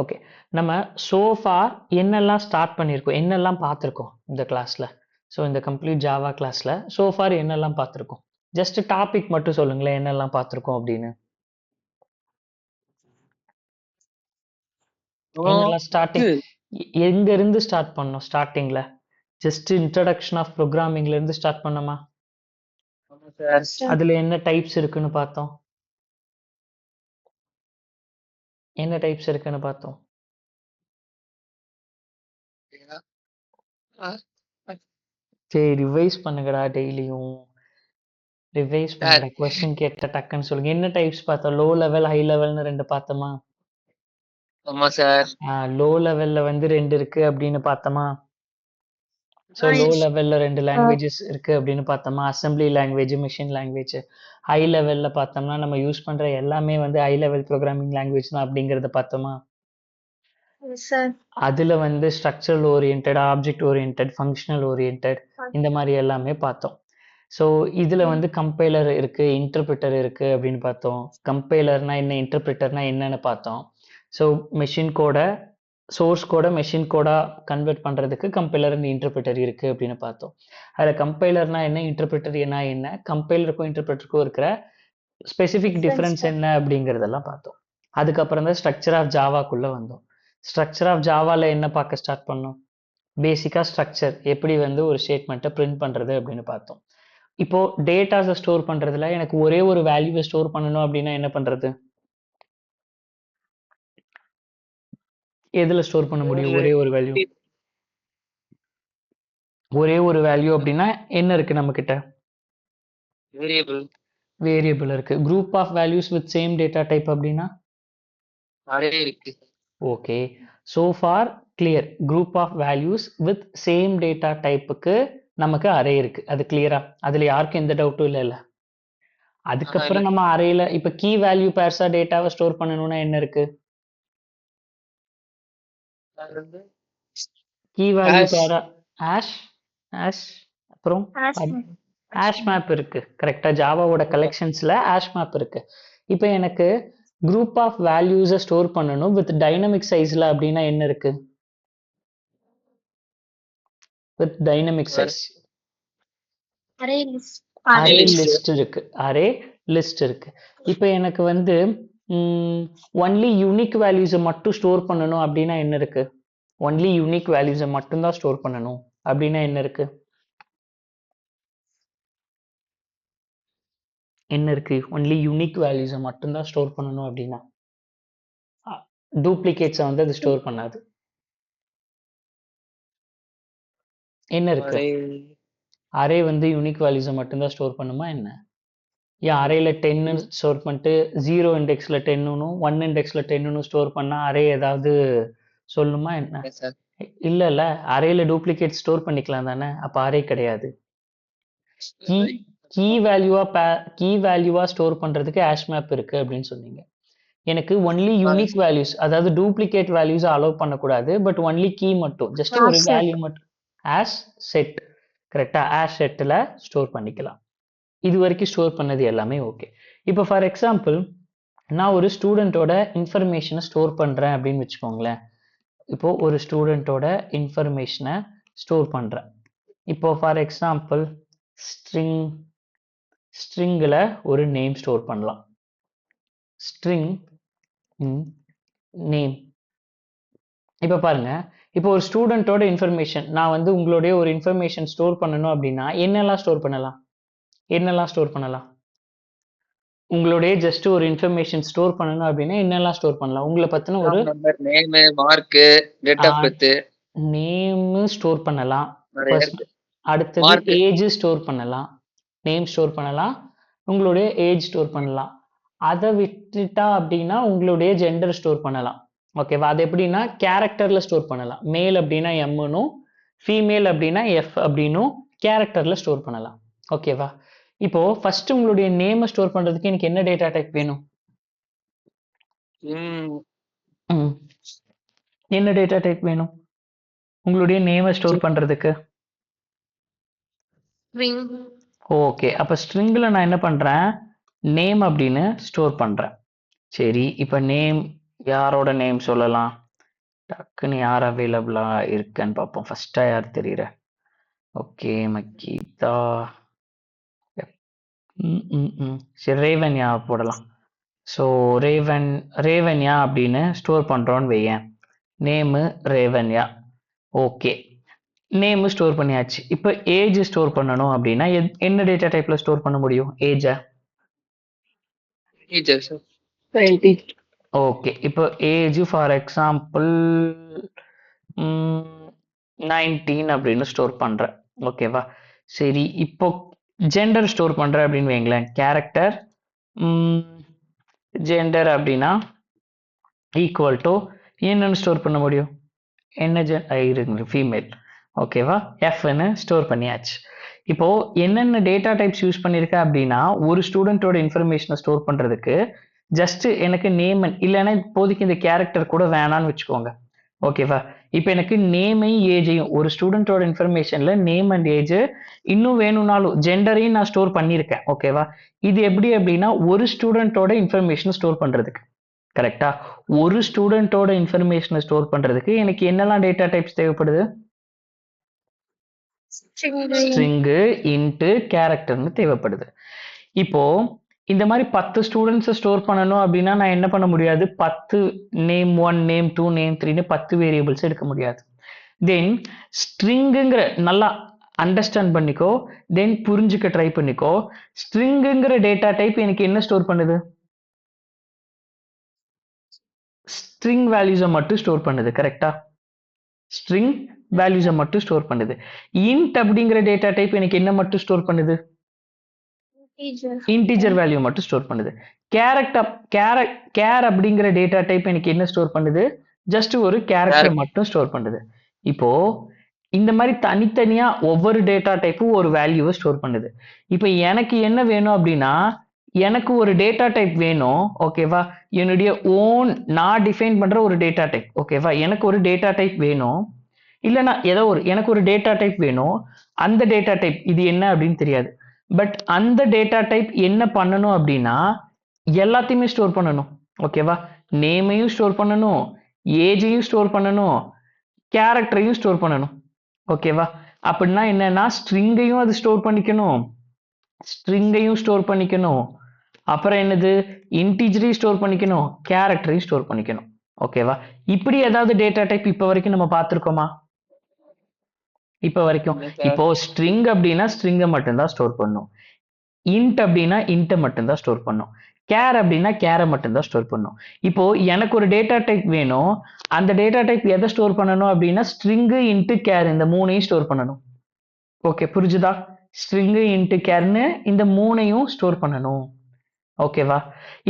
Okay. நம்ம so for என்னெல்லாம் start பண்ணியிருக்கோம், என்னெல்லாம் பார்த்துருக்கோம் இந்த கிளாஸ்ல? ஸோ இந்த கம்ப்ளீட் ஜாவா கிளாஸ்ல சோ ஃபார் என்னெல்லாம் பார்த்துருக்கோம்? ஜஸ்ட் டாபிக் மட்டும் சொல்லுங்களேன், என்னெல்லாம் பார்த்துருக்கோம் அப்படின்னு. என்னெல்லாம் ஸ்டார்டிங், எங்க இருந்து ஸ்டார்ட் பண்ணோம்? ஸ்டார்டிங்ல ஜஸ்ட் இன்ட்ரடக்ஷன் ஆஃப் ப்ரோக்ராமிங்ல இருந்து ஸ்டார்ட் பண்ணோமா? அதுல என்ன டைப்ஸ் இருக்குன்னு பார்த்தோம். என்ன டைப்ஸ் இருக்குன்னு பார்த்தோம். சரி, ரிவைஸ் பண்ணுங்கடா, டெய்லியும் ரிவைஸ் பண்ணுங்கடா. கொஸ்டின் கேட்ட டக்குன்னு சொல்லுங்க. என்ன டைப்ஸ் பார்த்தோம்? லோ லெவல், ஹை லெவல்னு ரெண்டு பார்த்தோமா? ஆமா சார். லோ லெவல்ல வந்து ரெண்டு இருக்கு அப்படின்னு பார்த்தோமா? ஸோ லோ லெவல்ல ரெண்டு லாங்குவேஜஸ் இருக்கு அப்படின்னு பார்த்தோமா? Assembly language, machine language. High லெவல்ல பார்த்தோம்னா நம்ம யூஸ் பண்ற எல்லாமே வந்து ஹை லெவல் ப்ரோக்ராமிங் லாங்குவேஜ் தான் அப்படிங்கறத பார்த்தோமா? அதுல வந்து structural oriented, object oriented, functional oriented, இந்த மாதிரி எல்லாமே பார்த்தோம். ஸோ இதுல வந்து கம்பைலர் இருக்கு, இன்டர்பிரிட்டர் இருக்கு அப்படின்னு பார்த்தோம். கம்பைலர்னா என்ன, இன்டர்பிரிட்டர்னா என்னன்னு பார்த்தோம். ஸோ மெஷின் கோட, சோர்ஸ் கோட மெஷின் கோடா கன்வெர்ட் பண்றதுக்கு கம்பைலர் அண்ட் இன்டர்பிரிட்டர் இருக்கு அப்படின்னு பார்த்தோம். அதுல கம்பைலர்னா என்ன, இன்டர்பிரிட்டர் என்ன, கம்பைலருக்கும் இன்டர்பிரிட்டருக்கும் இருக்கிற ஸ்பெசிபிக் டிஃபரன்ஸ் என்ன அப்படிங்கறதெல்லாம் பார்த்தோம். அதுக்கப்புறம் தான் ஸ்ட்ரக்சர் ஆஃப் ஜாவாக்குள்ள வந்தோம். ஸ்ட்ரக்சர் ஆஃப் ஜாவால என்ன பார்க்க ஸ்டார்ட் பண்ணோம்? பேசிக்கா ஸ்ட்ரக்சர் எப்படி வந்து ஒரு ஸ்டேட்மெண்ட்டை பிரிண்ட் பண்றது அப்படின்னு பார்த்தோம். இப்போ டேட்டாஸை ஸ்டோர் பண்றதுல எனக்கு ஒரே ஒரு வேல்யூவை ஸ்டோர் பண்ணணும் அப்படின்னா என்ன பண்றது? எதுல ஸ்டோர் பண்ண முடியும் ஒரே ஒரு வேல்யூ? ஒரே ஒரு வேல்யூ அப்படின்னா என்ன இருக்கு நம்ம கிட்ட? வேரியபிள் இருக்கு. Group of values with same data type அப்படின்னா அரே இருக்கு. Okay. so far clear. Group of values with same data டைப்புக்கு நமக்கு அரே இருக்கு. அது கிளியரா? அதுல யாருக்கும் எந்த டவுட்டும் இல்ல. அதுக்கப்புறம் நம்ம அரேல இப்ப கீ வேல்யூ பேர்ஸா டேட்டாவை ஸ்டோர் பண்ணணும்னா என்ன இருக்கு? கீ வேல்யூ பேரா ஹாஷ், அப்புறம் ஹாஷ் மேப் இருக்கு. கரெக்டா? ஜாவாவோட கலெக்ஷன்ஸ்ல ஹாஷ் மேப் இருக்கு. இப்போ எனக்கு குரூப் ஆஃப் வேல்யூஸை ஸ்டோர் பண்ணணும் வித் டைனமிக் சைஸ்ல அப்படின்னா என்ன இருக்கு? With dynamic size array list இருக்கு. அரே லிஸ்ட் இருக்கு. இப்போ எனக்கு வந்து ஒன்லி யூனிக் வேல்யூஸை மட்டும் ஸ்டோர் பண்ணணும் அப்படின்னா என்ன இருக்கு? ஒன்லி யூனிக் வேல்யூஸை மட்டும்தான் ஸ்டோர் பண்ணணும் அப்படின்னா என்ன இருக்கு? என்ன இருக்கு? ஒன்லி யூனிக் வேல்யூஸை மட்டும்தான் ஸ்டோர் பண்ணணும் அப்படின்னா டூப்ளிகேட்ஸை வந்து அது ஸ்டோர் பண்ணாது. என்ன இருக்கு? அரே வந்து யூனிக் வேல்யூஸை மட்டும்தான் ஸ்டோர் பண்ணுமா என்ன? ஏன் அரேல 10 ஸ்டோர் பண்ணிட்டு 0 இண்டெக்ஸ்ல 10 1 இண்டெக்ஸ்ல 10 ஸ்டோர் பண்ணா அரே ஏதாவது சொல்லுமா என்ன? இல்ல அரேல டூப்ளிகேட் ஸ்டோர் பண்ணிக்கலாம் தானே. அப்ப அரே கிடையாது. கீ வேல்யூவா ஸ்டோர் பண்றதுக்கு ஹாஷ் மேப் இருக்கு அப்படின்னு சொன்னீங்க. எனக்கு ஒன்லி யூனிக் வேல்யூஸ், அதாவது டூப்ளிகேட் வேல்யூஸ் அலோவ் பண்ணக்கூடாது. பட் ஒன்லி கீ மட்டும், ஜஸ்ட் ஒரு வேல்யூ மட்டும் ஆஸ் செட். கரெக்டா? ஆஸ் செட்ல ஸ்டோர் பண்ணிக்கலாம். இது வரைக்கும் ஸ்டோர் பண்ணது எல்லாமே ஓகே. இப்போ ஃபார் எக்ஸாம்பிள் நான் ஒரு ஸ்டூடெண்ட்டோட இன்ஃபர்மேஷனை ஸ்டோர் பண்றேன் அப்படின்னு வச்சுக்கோங்களேன். இப்போ ஒரு ஸ்டூடெண்ட்டோட இன்ஃபர்மேஷனை ஸ்டோர் பண்றேன். இப்போ ஃபார் எக்ஸாம்பிள் ஸ்ட்ரிங்கில் ஒரு நேம் ஸ்டோர் பண்ணலாம். String name. இப்போ பாருங்க, இப்போ ஒரு ஸ்டூடெண்ட்டோட இன்ஃபர்மேஷன் நான் வந்து உங்களுடைய ஒரு இன்ஃபர்மேஷன் ஸ்டோர் பண்ணணும் அப்படின்னா என்னெல்லாம் ஸ்டோர் பண்ணலாம்? உங்களுடைய ஜஸ்ட் ஒரு இன்ஃபர்மேஷன் ஸ்டோர் பண்ணணும் அப்படின்னா என்னெல்லாம் ஸ்டோர் பண்ணலாம்? உங்களை பத்தின ஒரு name, mark, date of birth. Name store பண்ணலாம். அடுத்தது ஏஜ் ஸ்டோர் பண்ணலாம். நேம் ஸ்டோர் பண்ணலாம். உங்களுடைய ஏஜ் ஸ்டோர் பண்ணலாம். அதை விட்டுட்டா அப்படின்னா உங்களுடைய ஜெண்டர் ஸ்டோர் பண்ணலாம். ஓகேவா? அது எப்படின்னா கேரக்டர்ல ஸ்டோர் பண்ணலாம். மேல் அப்படின்னா எம்னும், ஃபீமேல் அப்படின்னா எஃப் அப்படின்னும் கேரக்டர்ல ஸ்டோர் பண்ணலாம். ஓகேவா? இப்போ ஃபர்ஸ்ட் உங்களுடைய நேம் ஸ்டோர் பண்றதுக்கு எனக்கு என்ன டேட்டா டைப் வேணும்? என்ன டேட்டா டைப் வேணும் உங்களுடைய நேமை ஸ்டோர் பண்றதுக்கு? ஓகே. அப்ப ஸ்ட்ரிங்ல நான் என்ன பண்றேன்? நேம் அப்படின்னு ஸ்டோர் பண்றேன். சரி, இப்ப நேம் யாரோட நேம் சொல்லலாம்? டக்குன்னு யார் அவைலபிளா இருக்குன்னு பார்ப்போம். ஃபர்ஸ்டா யார் தெரியுற? ஓகே, மக்கீதா. சரி, ரேவன்யா போடலாம். ஸோ ரேவன்யா அப்படின்னு ஸ்டோர் பண்றோம்னு வையேன். நேமு ரேவன்யா. ஓகே, நேமு ஸ்டோர் பண்ணியாச்சு. இப்போ ஏஜ் ஸ்டோர் பண்ணணும் அப்படின்னா என்ன டேட்டா டைப்ல ஸ்டோர் பண்ண முடியும் ஏஜை? Teacher sir 20. ஓகே, இப்போ ஏஜ் ஃபார் எக்ஸாம்பிள் 19 அப்படின்னு ஸ்டோர் பண்றேன். ஓகேவா? சரி, இப்போ ஜெண்டர் ஸ்டோர் பண்றேன் அப்படின்னு வைங்களேன். கேரக்டர் ஜெண்டர் அப்படின்னா ஈக்குவல் டு என்னன்னு ஸ்டோர் பண்ண முடியும்? என்ன ஃபீமேல். ஓகேவா? எஃப்னு ஸ்டோர் பண்ணியாச்சு. இப்போ என்னென்ன டேட்டா டைப்ஸ் யூஸ் பண்ணியிருக்கேன் அப்படின்னா, ஒரு ஸ்டூடெண்டோட இன்ஃபர்மேஷனை ஸ்டோர் பண்றதுக்கு ஜஸ்ட் எனக்கு நேம் இல்லைன்னா இப்போதைக்கு இந்த கேரக்டர் கூட வேணான்னு வச்சுக்கோங்க. ஓகேவா? இப்போ எனக்கு நேமையும் ஏஜையும் ஒரு ஸ்டூடெண்டோட இன்ஃபர்மேஷன்ல நேம் அண்ட் ஏஜ் இன்னும் வேணும்னாலும் ஜெண்டரையும் நான் ஸ்டோர் பண்ணியிருக்கேன். ஓகேவா? இது எப்படி அப்படின்னா ஒரு ஸ்டூடெண்டோட இன்ஃபர்மேஷனை ஸ்டோர் பண்றதுக்கு. கரெக்டா? ஒரு ஸ்டூடெண்டோட இன்ஃபர்மேஷனை ஸ்டோர் பண்றதுக்கு எனக்கு என்னெல்லாம் டேட்டா டைப்ஸ் தேவைப்படுது? ஸ்ட்ரிங்கு, இன்ட், கேரக்டர்னு தேவைப்படுது. இப்போ இந்த மாதிரி 10 ஸ்டூடெண்ட்ஸை ஸ்டோர் பண்ணணும் அப்படின்னா நான் என்ன பண்ண முடியாது? 10 நேம் 1 நேம் 2 நேம் 3ன்னு 10 வேரியபிள்ஸ் எடுக்க முடியாது. தென் ஸ்ட்ரிங்குங்கிற நல்லா அண்டர்ஸ்டாண்ட் பண்ணிக்கோ, தென் புரிஞ்சுக்க ட்ரை பண்ணிக்கோ. ஸ்ட்ரிங்குங்கிற டேட்டா டைப் எனக்கு என்ன ஸ்டோர் பண்ணுது? ஸ்ட்ரிங் வேல்யூஸை மட்டும் ஸ்டோர் பண்ணுது. கரெக்டா? ஸ்ட்ரிங் வேல்யூஸை மட்டும் ஸ்டோர் பண்ணுது. இன்ட் அப்படிங்கிற டேட்டா டைப் எனக்கு என்ன மட்டும் ஸ்டோர் பண்ணுது? இன்டிஜர் வேல்யூ மட்டும் ஸ்டோர் பண்ணுது. கேர் அப்படிங்கிற டேட்டா டைப் எனக்கு என்ன ஸ்டோர் பண்ணுது? ஜஸ்ட் ஒரு கேரக்டர் மட்டும் ஸ்டோர் பண்ணுது. இப்போ இந்த மாதிரி தனித்தனியா ஒவ்வொரு டேட்டா டைப்பும் ஒரு வேல்யூவை ஸ்டோர் பண்ணுது. இப்போ எனக்கு என்ன வேணும் அப்படின்னா, எனக்கு ஒரு டேட்டா டைப் வேணும். ஓகேவா? என்னுடைய ஓன் நான் டிஃபைன் பண்ற ஒரு டேட்டா டைப். ஓகேவா? எனக்கு ஒரு டேட்டா டைப் வேணும். இல்லைன்னா ஏதோ எனக்கு ஒரு டேட்டா டைப் வேணும். அந்த டேட்டா டைப் இது என்ன அப்படின்னு தெரியாது. பட் அந்த டேட்டா டைப் என்ன பண்ணணும் அப்படின்னா எல்லாத்தையுமே ஸ்டோர் பண்ணணும். ஓகேவா? நேமையும் ஸ்டோர் பண்ணணும், ஏஜையும் ஸ்டோர் பண்ணணும், கேரக்டரையும் ஸ்டோர் பண்ணணும். ஓகேவா? அப்படின்னா என்னன்னா ஸ்ட்ரிங்கையும் அது ஸ்டோர் பண்ணிக்கணும், அப்புறம் என்னது இன்டிஜரையும் ஸ்டோர் பண்ணிக்கணும், கேரக்டரையும் ஸ்டோர் பண்ணிக்கணும். ஓகேவா? இப்படி ஏதாவது டேட்டா டைப் இப்ப வரைக்கும் நம்ம பார்த்திருக்கோமா? இப்ப வரைக்கும் இப்போ ஸ்ட்ரிங் அப்படின்னா ஸ்ட்ரிங்கை மட்டும்தான் ஸ்டோர் பண்ணும். இன்ட் அப்படின்னா இன்ட்டை மட்டும்தான் ஸ்டோர் பண்ணும். கேர் அப்படின்னா கேரை மட்டும்தான் ஸ்டோர் பண்ணும். இப்போ எனக்கு ஒரு டேட்டா டைப் வேணும். அந்த டேட்டா டைப் எதை ஸ்டோர் பண்ணணும் அப்படின்னா ஸ்ட்ரிங்கு, இன்ட்டு, கேர் இந்த மூணையும் ஸ்டோர் பண்ணணும். ஓகே, புரிஞ்சுதா? ஸ்ட்ரிங்கு, இன்ட்டு, கேர்னு இந்த மூணையும் ஸ்டோர் பண்ணணும். ஓகேவா?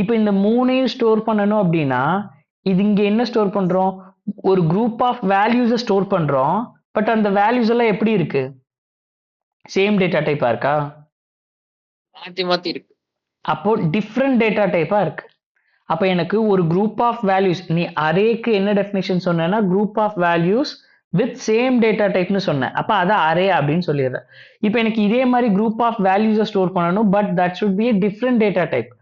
இப்போ இந்த மூணையும் ஸ்டோர் பண்ணணும் அப்படின்னா இது இங்க என்ன ஸ்டோர் பண்றோம்? ஒரு குரூப் ஆஃப் வேல்யூஸை ஸ்டோர் பண்றோம். பட் அந்த வேல்யூஸ் எல்லாம் எப்படி இருக்கு? சேம் டேட்டா டைப்பா இருக்கா? மாத்தி மாத்தி இருக்கு. அப்போ டிஃப்ரெண்ட் டேட்டா டைப்பா இருக்கு. அப்ப எனக்கு ஒரு குரூப் ஆஃப் வேல்யூஸ், நீ அரேக்கு என்ன டெஃபினேஷன் சொன்னா group of values with same data டைப்னு சொன்னேன். அப்ப அதை அரே அப்படின்னு சொல்லிடுறேன். இப்போ எனக்கு இதே மாதிரி குரூப் ஆஃப் வேல்யூஸை ஸ்டோர் பண்ணணும். But that should be different data type.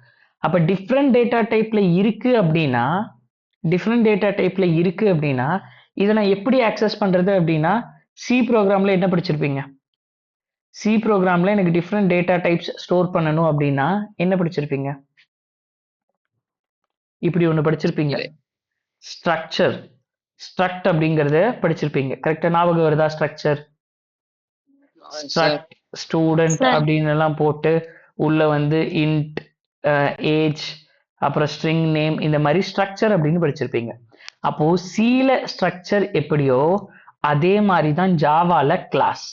அப்ப டிஃப்ரெண்ட் டேட்டா டைப்ல இருக்கு அப்படின்னா இதை நான் எப்படி ஆக்சஸ் பண்றது அப்படின்னா சி ப்ரோக்ராம்ல என்ன படிச்சிருப்பீங்க? சி ப்ரோக்ராம்ல எனக்கு டிஃப்ரெண்ட் டேட்டா டைப்ஸ் ஸ்டோர் பண்ணணும் அப்படின்னா என்ன படிச்சிருப்பீங்க? இப்படி ஒண்ணு படிச்சிருப்பீங்க, ஸ்ட்ரக்ட் அப்படிங்கறத படிச்சிருப்பீங்க. கரெக்டா? ஞாபகம் வருதா? ஸ்ட்ரக்சர், ஸ்டூடெண்ட் அப்படின்னு எல்லாம் போட்டு உள்ள வந்து இன்ட், ஏஜ், அப்புறம் ஸ்ட்ரிங் நேம், இந்த மாதிரி ஸ்ட்ரக்சர் அப்படின்னு படிச்சிருப்பீங்க. அப்போ சில ஸ்ட்ரக்சர் எப்படியோ அதே மாதிரி தான் ஜாவால கிளாஸ்.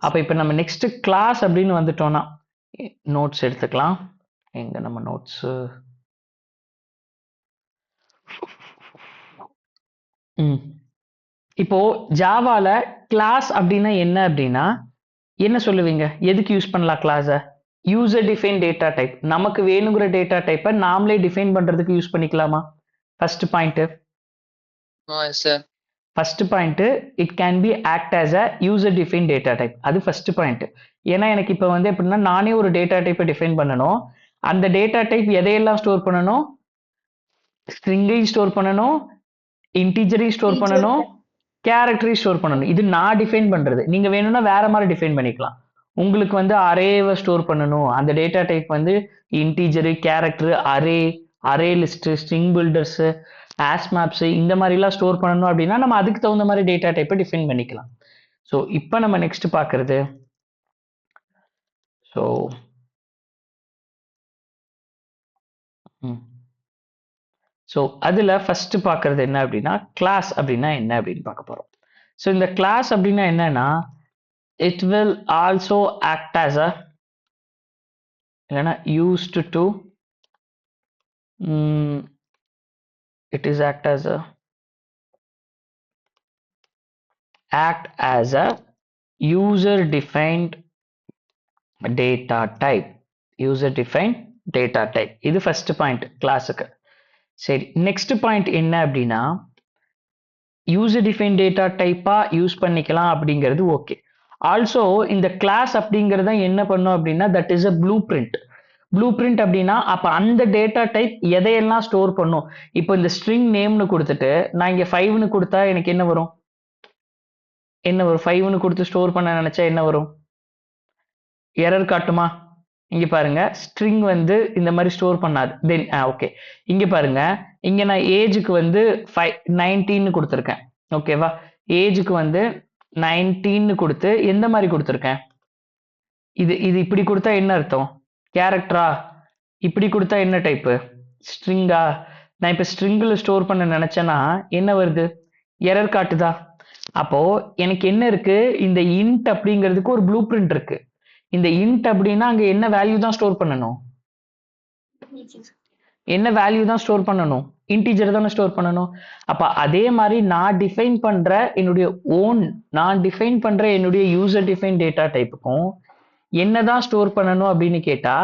அப்ப இப்ப நம்ம நெக்ஸ்ட் கிளாஸ் அப்படின்னு வந்துட்டோம்னா நோட்ஸ் எடுத்துக்கலாம். எங்க நம்ம நோட்ஸ்? இப்போ ஜாவால கிளாஸ் அப்படின்னா என்ன அப்படின்னா என்ன சொல்லுவீங்க? எதுக்கு யூஸ் பண்ணலாம் கிளாஸை? User define data type. நமக்கு வேணுங்கிற டேட்டா டைப்பை நாமளே டிஃபைன் பண்றதுக்கு யூஸ் பண்ணிக்கலாமா? First point. First point, it can be act as a user define data type. அது ஃபர்ஸ்ட் பாயிண்ட். ஏன்னா எனக்கு இப்போ வந்து எப்படின்னா நானே ஒரு டேட்டா டைப்பை டிஃபைன் பண்ணணும். அந்த டேட்டா டைப் எதையெல்லாம் ஸ்டோர் பண்ணணும்? ஸ்ட்ரிங்கையும் ஸ்டோர் பண்ணணும், இன்டிஜரையும் ஸ்டோர் பண்ணணும், கேரக்டரையும் ஸ்டோர் பண்ணணும். இது நான் டிஃபைன் பண்றது. நீங்க வேணும்னா வேற மாதிரி டிஃபைன் பண்ணிக்கலாம். உங்களுக்கு வந்து அரேவை ஸ்டோர் பண்ணணும், அந்த டேட்டா டைப் வந்து integer, character, array list, string builders, hash maps இந்த மாதிரிலாம் ஸ்டோர் பண்ணணும் அப்படின்னா நம்ம அதுக்கு தகுந்த மாதிரி டேட்டா டைப்பை டிஃபைன் பண்ணிக்கலாம். ஸோ இப்போ நம்ம நெக்ஸ்ட் பார்க்கறது ஸோ ஸோ அதில் ஃபர்ஸ்ட் பார்க்கறது என்ன அப்படின்னா கிளாஸ் அப்படின்னா என்ன அப்படின்னு பார்க்க போகிறோம். ஸோ இந்த கிளாஸ் அப்படின்னா என்னன்னா it will also act as அ இல்லைன்னா used to it is act as a user defined data type. இது ஃபர்ஸ்ட் பாயிண்ட் கிளாஸுக்கு. சரி, நெக்ஸ்ட் பாயிண்ட் என்ன அப்படின்னா யூசர் டிஃபைன் டேட்டா டைப்பா யூஸ் பண்ணிக்கலாம் அப்படிங்கிறது ஓகே. ஆல்சோ இந்த கிளாஸ் அப்படிங்கிறத என்ன பண்ணும் அப்படின்னா that is a blueprint. Blueprint அப்படின்னா அப்ப அந்த டேட்டா டைப் எதையெல்லாம் ஸ்டோர் பண்ணும். இப்போ இந்த ஸ்ட்ரிங் நேம்னு கொடுத்துட்டு நான் இங்க 5ன்னு கொடுத்தா எனக்கு என்ன வரும்? 5ன்னு கொடுத்து ஸ்டோர் பண்ண நினைச்சா என்ன வரும்? எரர் காட்டுமா? இங்க பாருங்க, ஸ்ட்ரிங் வந்து இந்த மாதிரி ஸ்டோர் பண்ணாது. தென் ஓகே, இங்க பாருங்க, இங்க நான் ஏஜுக்கு வந்து 19 கொடுத்துருக்கேன். ஓகேவா? ஏஜுக்கு வந்து 19 கொடுத்து எந்த மாதிரி கொடுத்துருக்கேன்? இது இப்படி கொடுத்தா என்ன அர்த்தம்? கேரக்டரா? இப்படி கொடுத்தா என்ன டைப்பு? ஸ்ட்ரிங்கா? நான் இப்ப ஸ்ட்ரிங்கில் ஸ்டோர் பண்ண நினைச்சேன்னா என்ன வருது? எரர் காட்டுதா? அப்போ எனக்கு என்ன இருக்கு? இந்த இன்ட் அப்படிங்கிறதுக்கு ஒரு ப்ளூ பிரிண்ட் இருக்கு. இந்த இன்ட் அப்படின்னா அங்க என்ன வேல்யூ தான் ஸ்டோர் பண்ணணும்? என்ன வேல்யூ தான் ஸ்டோர் பண்ணணும்? இன்டிஜர் தானே ஸ்டோர் பண்ணணும். அப்ப அதே மாதிரி நான் டிஃபைன் பண்ற என்னுடைய யூசர் டிஃபைன் டேட்டா டைப்புக்கும் என்னதான் ஸ்டோர் பண்ணணும் அப்படின்னு கேட்டா,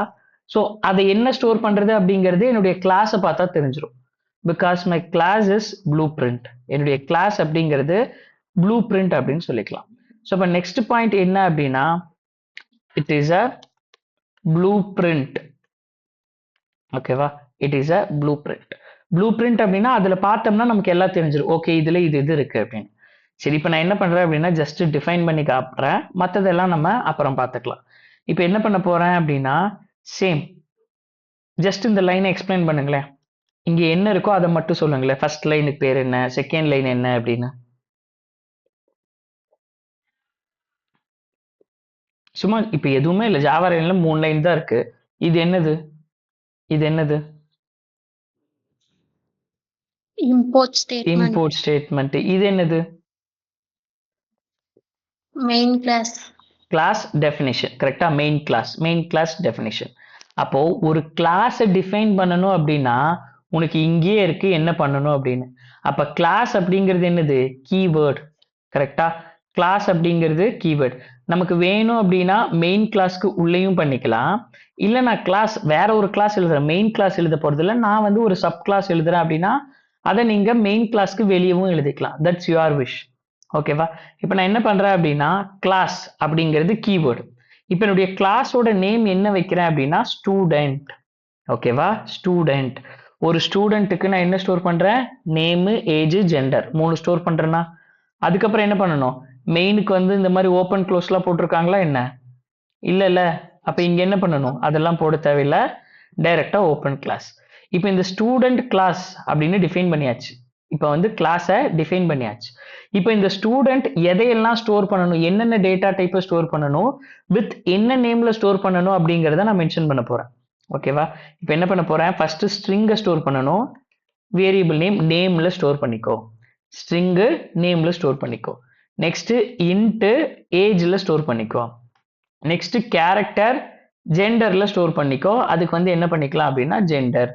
ஸோ அதை என்ன ஸ்டோர் பண்றது அப்படிங்கிறது என்னுடைய கிளாஸை பார்த்தா தெரிஞ்சிடும். Because my class is blueprint. என்னுடைய கிளாஸ் அப்படிங்கிறது ப்ளூ பிரிண்ட் அப்படின்னு சொல்லிக்கலாம். ஸோ இப்போ நெக்ஸ்ட் பாயிண்ட் என்ன அப்படின்னா it is a blueprint. ஓகேவா? It is a blueprint. Blueprint அப்படின்னா அதுல பார்த்தோம்னா நமக்கு எல்லாம் தெரிஞ்சிடும். ஓகே, இதுல இது இருக்கு அப்படின்னு. சரி, இப்போ நான் என்ன பண்றேன் அப்படின்னா ஜஸ்ட் டிஃபைன் பண்ணி காட்டுறேன். மற்றதெல்லாம் நம்ம அப்புறம் பார்த்துக்கலாம். இப்போ என்ன பண்ண போறேன் அப்படின்னா சேம் ஜஸ்ட் இந்த லைனை எக்ஸ்பிளைன் பண்ணுங்களேன். இங்க என்ன இருக்கோ அதை மட்டும் சொல்லுங்களேன். ஃபர்ஸ்ட் லைனுக்கு பேர் என்ன, செகண்ட் லைன் என்ன அப்படின்னு. சும்மா இப்போ எதுவுமே இல்லை, ஜாவா லைன்ல 3 லைன் தான் இருக்கு. இது என்னது? Import statement. இது என்னது? Main class definition. கரெக்டா? Main class definition. அப்போ ஒரு கிளாஸை டிஃபைன் பண்ணணும் அப்படின்னா உனக்கு இங்கேயே இருக்கு என்ன பண்ணணும் அப்படின்னு. அப்ப கிளாஸ் அப்படிங்கிறது என்னது? கீவேர்ட். கரெக்டா? கிளாஸ் அப்படிங்கிறது கீவேர்ட். நமக்கு வேணும் அப்படின்னா மெயின் கிளாஸ்க்கு உள்ளேயும் பண்ணிக்கலாம். இல்ல நான் கிளாஸ் வேற ஒரு கிளாஸ் எழுதுறேன், மெயின் கிளாஸ் எழுத போறது இல்லை, நான் வந்து ஒரு சப் கிளாஸ் எழுதுறேன் அப்படின்னா அதை நீங்க மெயின் கிளாஸ்க்கு வெளியவும் எழுதிக்கலாம். That's your wish. ஓகேவா? இப்போ நான் என்ன பண்றேன் அப்படின்னா கிளாஸ் அப்படிங்கிறது கீவேர்டு. இப்போ என்னுடைய கிளாஸோட நேம் என்ன வைக்கிறேன் அப்படின்னா ஸ்டூடெண்ட். ஓகேவா? ஸ்டூடெண்ட். ஒரு ஸ்டூடெண்ட்டுக்கு நான் என்ன ஸ்டோர் பண்றேன்? நேமு, ஏஜ், ஜெண்டர் 3 ஸ்டோர் பண்றேன்னா அதுக்கப்புறம் என்ன பண்ணணும்? மெயினுக்கு வந்து இந்த மாதிரி ஓப்பன் க்ளோஸ்லாம் போட்டிருக்காங்களா என்ன? இல்ல. அப்ப இங்க என்ன பண்ணணும்? அதெல்லாம் போட தேவையில்லை, டைரக்டா ஓப்பன் கிளாஸ். இப்போ இந்த ஸ்டூடெண்ட் கிளாஸ் அப்படின்னு டிஃபைன் பண்ணியாச்சு. இப்போ வந்து கிளாஸை டிஃபைன் பண்ணியாச்சு. இப்போ இந்த ஸ்டூடெண்ட் எதையெல்லாம் ஸ்டோர் பண்ணணும், என்னென்ன டேட்டா டைப்பை ஸ்டோர் பண்ணணும், வித் என்ன நேம்ல ஸ்டோர் பண்ணணும் அப்படிங்கிறத நான் மென்ஷன் பண்ண போறேன். ஓகேவா? இப்போ என்ன பண்ண போறேன்? ஃபர்ஸ்ட் ஸ்ட்ரிங்கை ஸ்டோர் பண்ணணும். வேரியபிள் நேம்ல ஸ்டோர் பண்ணிக்கோ. ஸ்ட்ரிங்கு நேம்ல ஸ்டோர் பண்ணிக்கோ. நெக்ஸ்ட் இன்ட் ஏஜ்ல ஸ்டோர் பண்ணிக்கோ. நெக்ஸ்ட் கேரக்டர் ஜெண்டர்ல ஸ்டோர் பண்ணிக்கோ. அதுக்கு வந்து என்ன பண்ணிக்கலாம் அப்படின்னா ஜெண்டர்.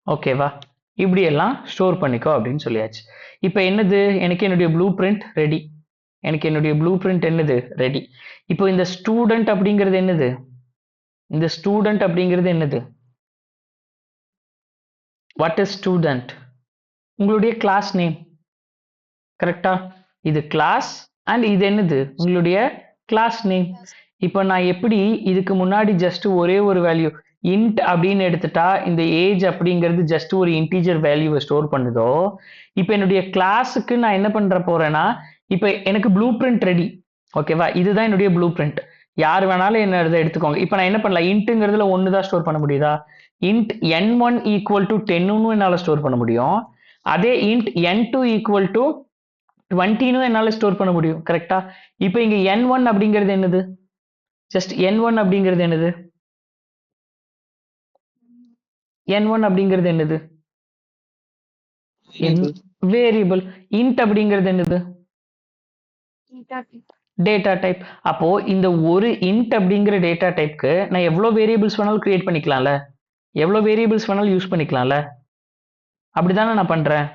ஓகேவா? இப்படி எல்லாம் ஸ்டோர் பண்ணிக்கோ அப்படின்னு சொல்லியாச்சு. இப்போ என்னது? எனக்கு என்னுடைய ப்ளூ பிரிண்ட் ரெடி. ரெடி. இப்போ இந்த ஸ்டூடெண்ட் அப்படிங்கிறது என்னது? What is student? உங்களுடைய கிளாஸ் நேம். கரெக்டா? இது கிளாஸ் அண்ட் இது என்னது? உங்களுடைய கிளாஸ் நேம். இப்போ நான் எப்படி இதுக்கு முன்னாடி ஜஸ்ட் ஒரே ஒரு வேல்யூ int அப்படின்னு எடுத்துட்டா இந்த ஏஜ் அப்படிங்கிறது ஜஸ்ட் ஒரு இன்டீஜர் வேல்யூவை ஸ்டோர் பண்ணுதோ, இப்போ என்னுடைய கிளாஸுக்கு நான் என்ன பண்ற போறேன்னா, இப்போ எனக்கு ப்ளூ பிரிண்ட் ரெடி. ஓகேவா, இதுதான் என்னுடைய ப்ளூ பிரிண்ட். யார் வேணாலும் என்ன இதை எடுத்துக்கோங்க. இப்போ நான் என்ன பண்ணலாம், இன்ட்டுங்கிறதுல ஒன்று தான் ஸ்டோர் பண்ண முடியுதா? int n1 ஈக்குவல் டு 10ன்னு என்னால் ஸ்டோர் பண்ண முடியும். அதே int n2 ஈக்குவல் டு 20ன்னு என்னால் ஸ்டோர் பண்ண முடியும். கரெக்டா? இப்போ இங்க n1 அப்படிங்கிறது என்னது? ஜஸ்ட் n1 அப்படிங்கிறது என்னது? n1 அப்படிங்கிறது என்னது? வேரியபிள். int அப்படிங்கிறது என்னது? Data type. அப்போ இந்த ஒரு int அப்படிங்கிற டேட்டா டைப்க்கு நான் எவ்வளவு வேரியபிள்ஸ் வேணாலும் கிரியேட் பண்ணிக்கலாம்ல, எவ்வளவு வேரியபிள்ஸ் வேணாலும் யூஸ் பண்ணிக்கலாம்ல. அப்படிதானே நான் பண்றேன்.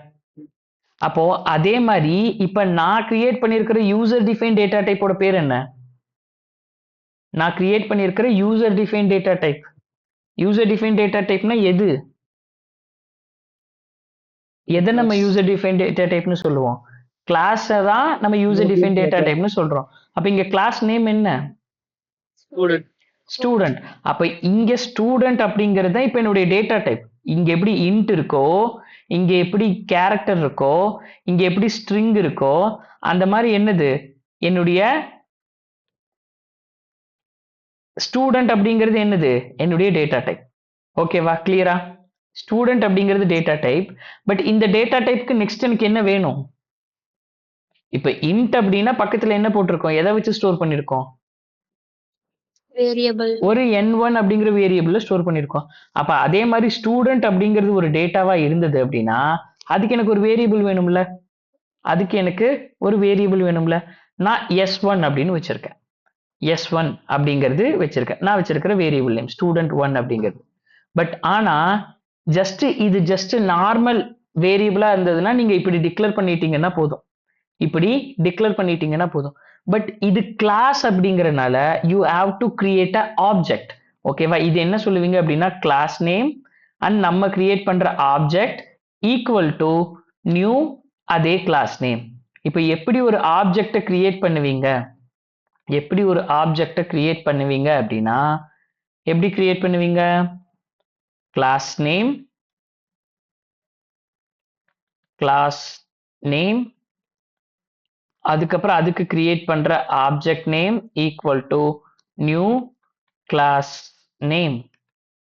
அப்போ அதே மாதிரி இப்ப நான் கிரியேட் பண்ணியிருக்கிற யூசர் டிஃபைன் டேட்டா டைப்போட பேர் என்ன? நான் கிரியேட் பண்ணியிருக்கிற user define data type. User define data டைப்னா எது? எதை நம்ம யூசர் டிஃபைன் டேட்டா டைப்னு சொல்லுவோம்? கிளாஸ் தான் நம்ம யூசர் டிஃபைன் டேட்டா டைப்னு சொல்றோம். அப்ப இங்க கிளாஸ் நேம் என்ன? ஸ்டூடெண்ட். அப்ப இங்க ஸ்டூடெண்ட் அப்படிங்கிறது தான் இப்ப என்னுடைய டேட்டா டைப். இங்க எப்படி இன்ட் இருக்கோ, இங்க எப்படி கேரக்டர் இருக்கோ, இங்க எப்படி ஸ்ட்ரிங் இருக்கோ, அந்த மாதிரி என்னது என்னுடைய ஸ்டூடெண்ட் அப்படிங்கிறது என்னது? என்னுடைய டேட்டா டைப். ஓகேவா, கிளியரா? ஸ்டூடெண்ட் அப்படிங்கிறது டேட்டா டைப். பட் இந்த டேட்டா டைப்க்கு நெக்ஸ்ட் எனக்கு என்ன வேணும்? இப்ப இன்ட் அப்படின்னா பக்கத்துல என்ன போட்டிருக்கோம், எதை வச்சு ஸ்டோர் பண்ணிருக்கோம்? வேரியபிள். ஒரு n1 அப்படிங்கிற வேரியபிள்ல ஸ்டோர் பண்ணிருக்கோம். அப்ப அதே மாதிரி ஸ்டூடெண்ட் அப்படிங்கிறது ஒரு டேட்டாவா இருந்தது அப்படின்னா அதுக்கு எனக்கு ஒரு வேரியபிள் வேணும்ல, அதுக்கு எனக்கு ஒரு வேரியபிள் வேணும்ல. நான் s1 அப்படின்னு வச்சிருக்கேன். s1 அப்படிங்கிறது வச்சிருக்கேன். நான் வச்சிருக்கிற வேரியபிள் நேம் ஸ்டூடெண்ட் 1 அப்படிங்கிறது. பட் ஆனா இது ஜஸ்ட் நார்மல் வேரியபிளா இருந்ததுன்னா நீங்க இப்படி டிக்ளேர் பண்ணிட்டீங்கன்னா போதும், இப்படி டிக்ளேர் பண்ணிட்டீங்கன்னா போதும். பட் இது கிளாஸ் அப்படிங்கறதுனால you have to create a object. ஓகேவா, இது என்ன சொல்லுவீங்க அப்படின்னா கிளாஸ் நேம் அண்ட் நம்ம கிரியேட் பண்ற ஆப்ஜெக்ட் ஈக்குவல் டு நியூ அதே கிளாஸ் நேம். இப்போ எப்படி ஒரு ஆப்ஜெக்டை கிரியேட் பண்ணுவீங்க, எப்படி ஒரு ஆப்ஜெக்டை கிரியேட் பண்ணுவீங்க அப்படின்னா எப்படி கிரியேட் பண்ணுவீங்க? கிளாஸ் நேம் அதுக்கப்புறம் அதுக்கு கிரியேட் பண்ற object name equal to new class name.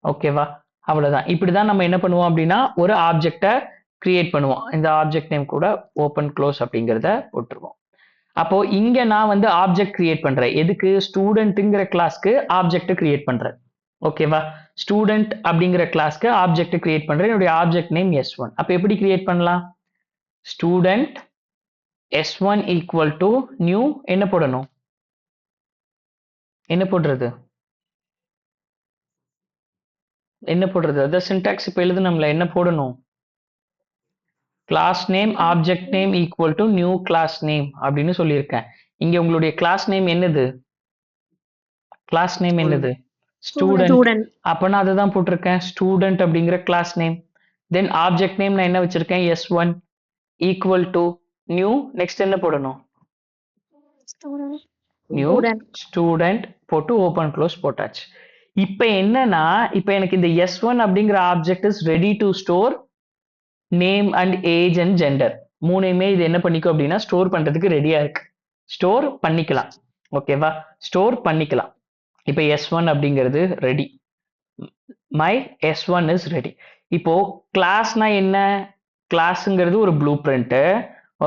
ஓகேவா, அவ்வளவுதான். இப்படிதான் நம்ம என்ன பண்ணுவோம் அப்படின்னா ஒரு ஆப்ஜெக்டை கிரியேட் பண்ணுவோம். இந்த ஆப்ஜெக்ட் நேம் கூட ஓபன் க்ளோஸ் அப்படிங்கிறத போட்டுருவோம். அப்போ இங்க நான் வந்து ஆப்ஜெக்ட் கிரியேட் பண்றேன். எதுக்கு? ஸ்டூடெண்ட்ங்கிற கிளாஸ்க்கு ஆப்ஜெக்ட் கிரியேட் பண்றேன். ஓகேவா, ஸ்டூடெண்ட் அப்படிங்கிற கிளாஸ்க்கு ஆப்ஜெக்ட் கிரியேட் பண்றேன். என்னுடைய ஆப்ஜெக்ட் நேம் s1. அப்ப எப்படி கிரியேட் பண்ணலாம்? Student s1 equal to new என்ன போடணும்? என்ன போடுறது? அத சின்டாக்ஸ் இப்ப எழுதணும்ல, என்ன போடணும்? Class name object name equal to new class name அப்படின்னு சொல்லியிருக்கேன். இங்க உங்களுடைய கிளாஸ் நேம் என்னது? கிளாஸ் நேம் என்னது? ஸ்டூடெண்ட். அப்ப நான் அதுதான் போட்டிருக்கேன், ஸ்டூடெண்ட் அப்படிங்கிற class name. Then object name நான் என்ன வச்சிருக்கேன்? s1 equal to new. Next என்ன போடணும்? நியூ ஸ்டூடெண்ட் போட்டு ஓபன் க்ளோஸ் போட்டாச்சு. இப்ப என்னன்னா இப்ப எனக்கு இந்த s1 அப்படிங்கிற object is ready to store name and age and gender. மூணையுமே இது என்ன பண்ணிக்கும் அப்படின்னா ஸ்டோர் பண்றதுக்கு ரெடியா இருக்கு. ஸ்டோர் பண்ணிக்கலாம். ஓகேவா, ஸ்டோர் பண்ணிக்கலாம். இப்ப s1 அப்படிங்கிறது ready. My s1 is ready. இப்போ கிளாஸ்னா என்ன? கிளாஸ்ங்கிறது ஒரு ப்ளூ பிரிண்ட்.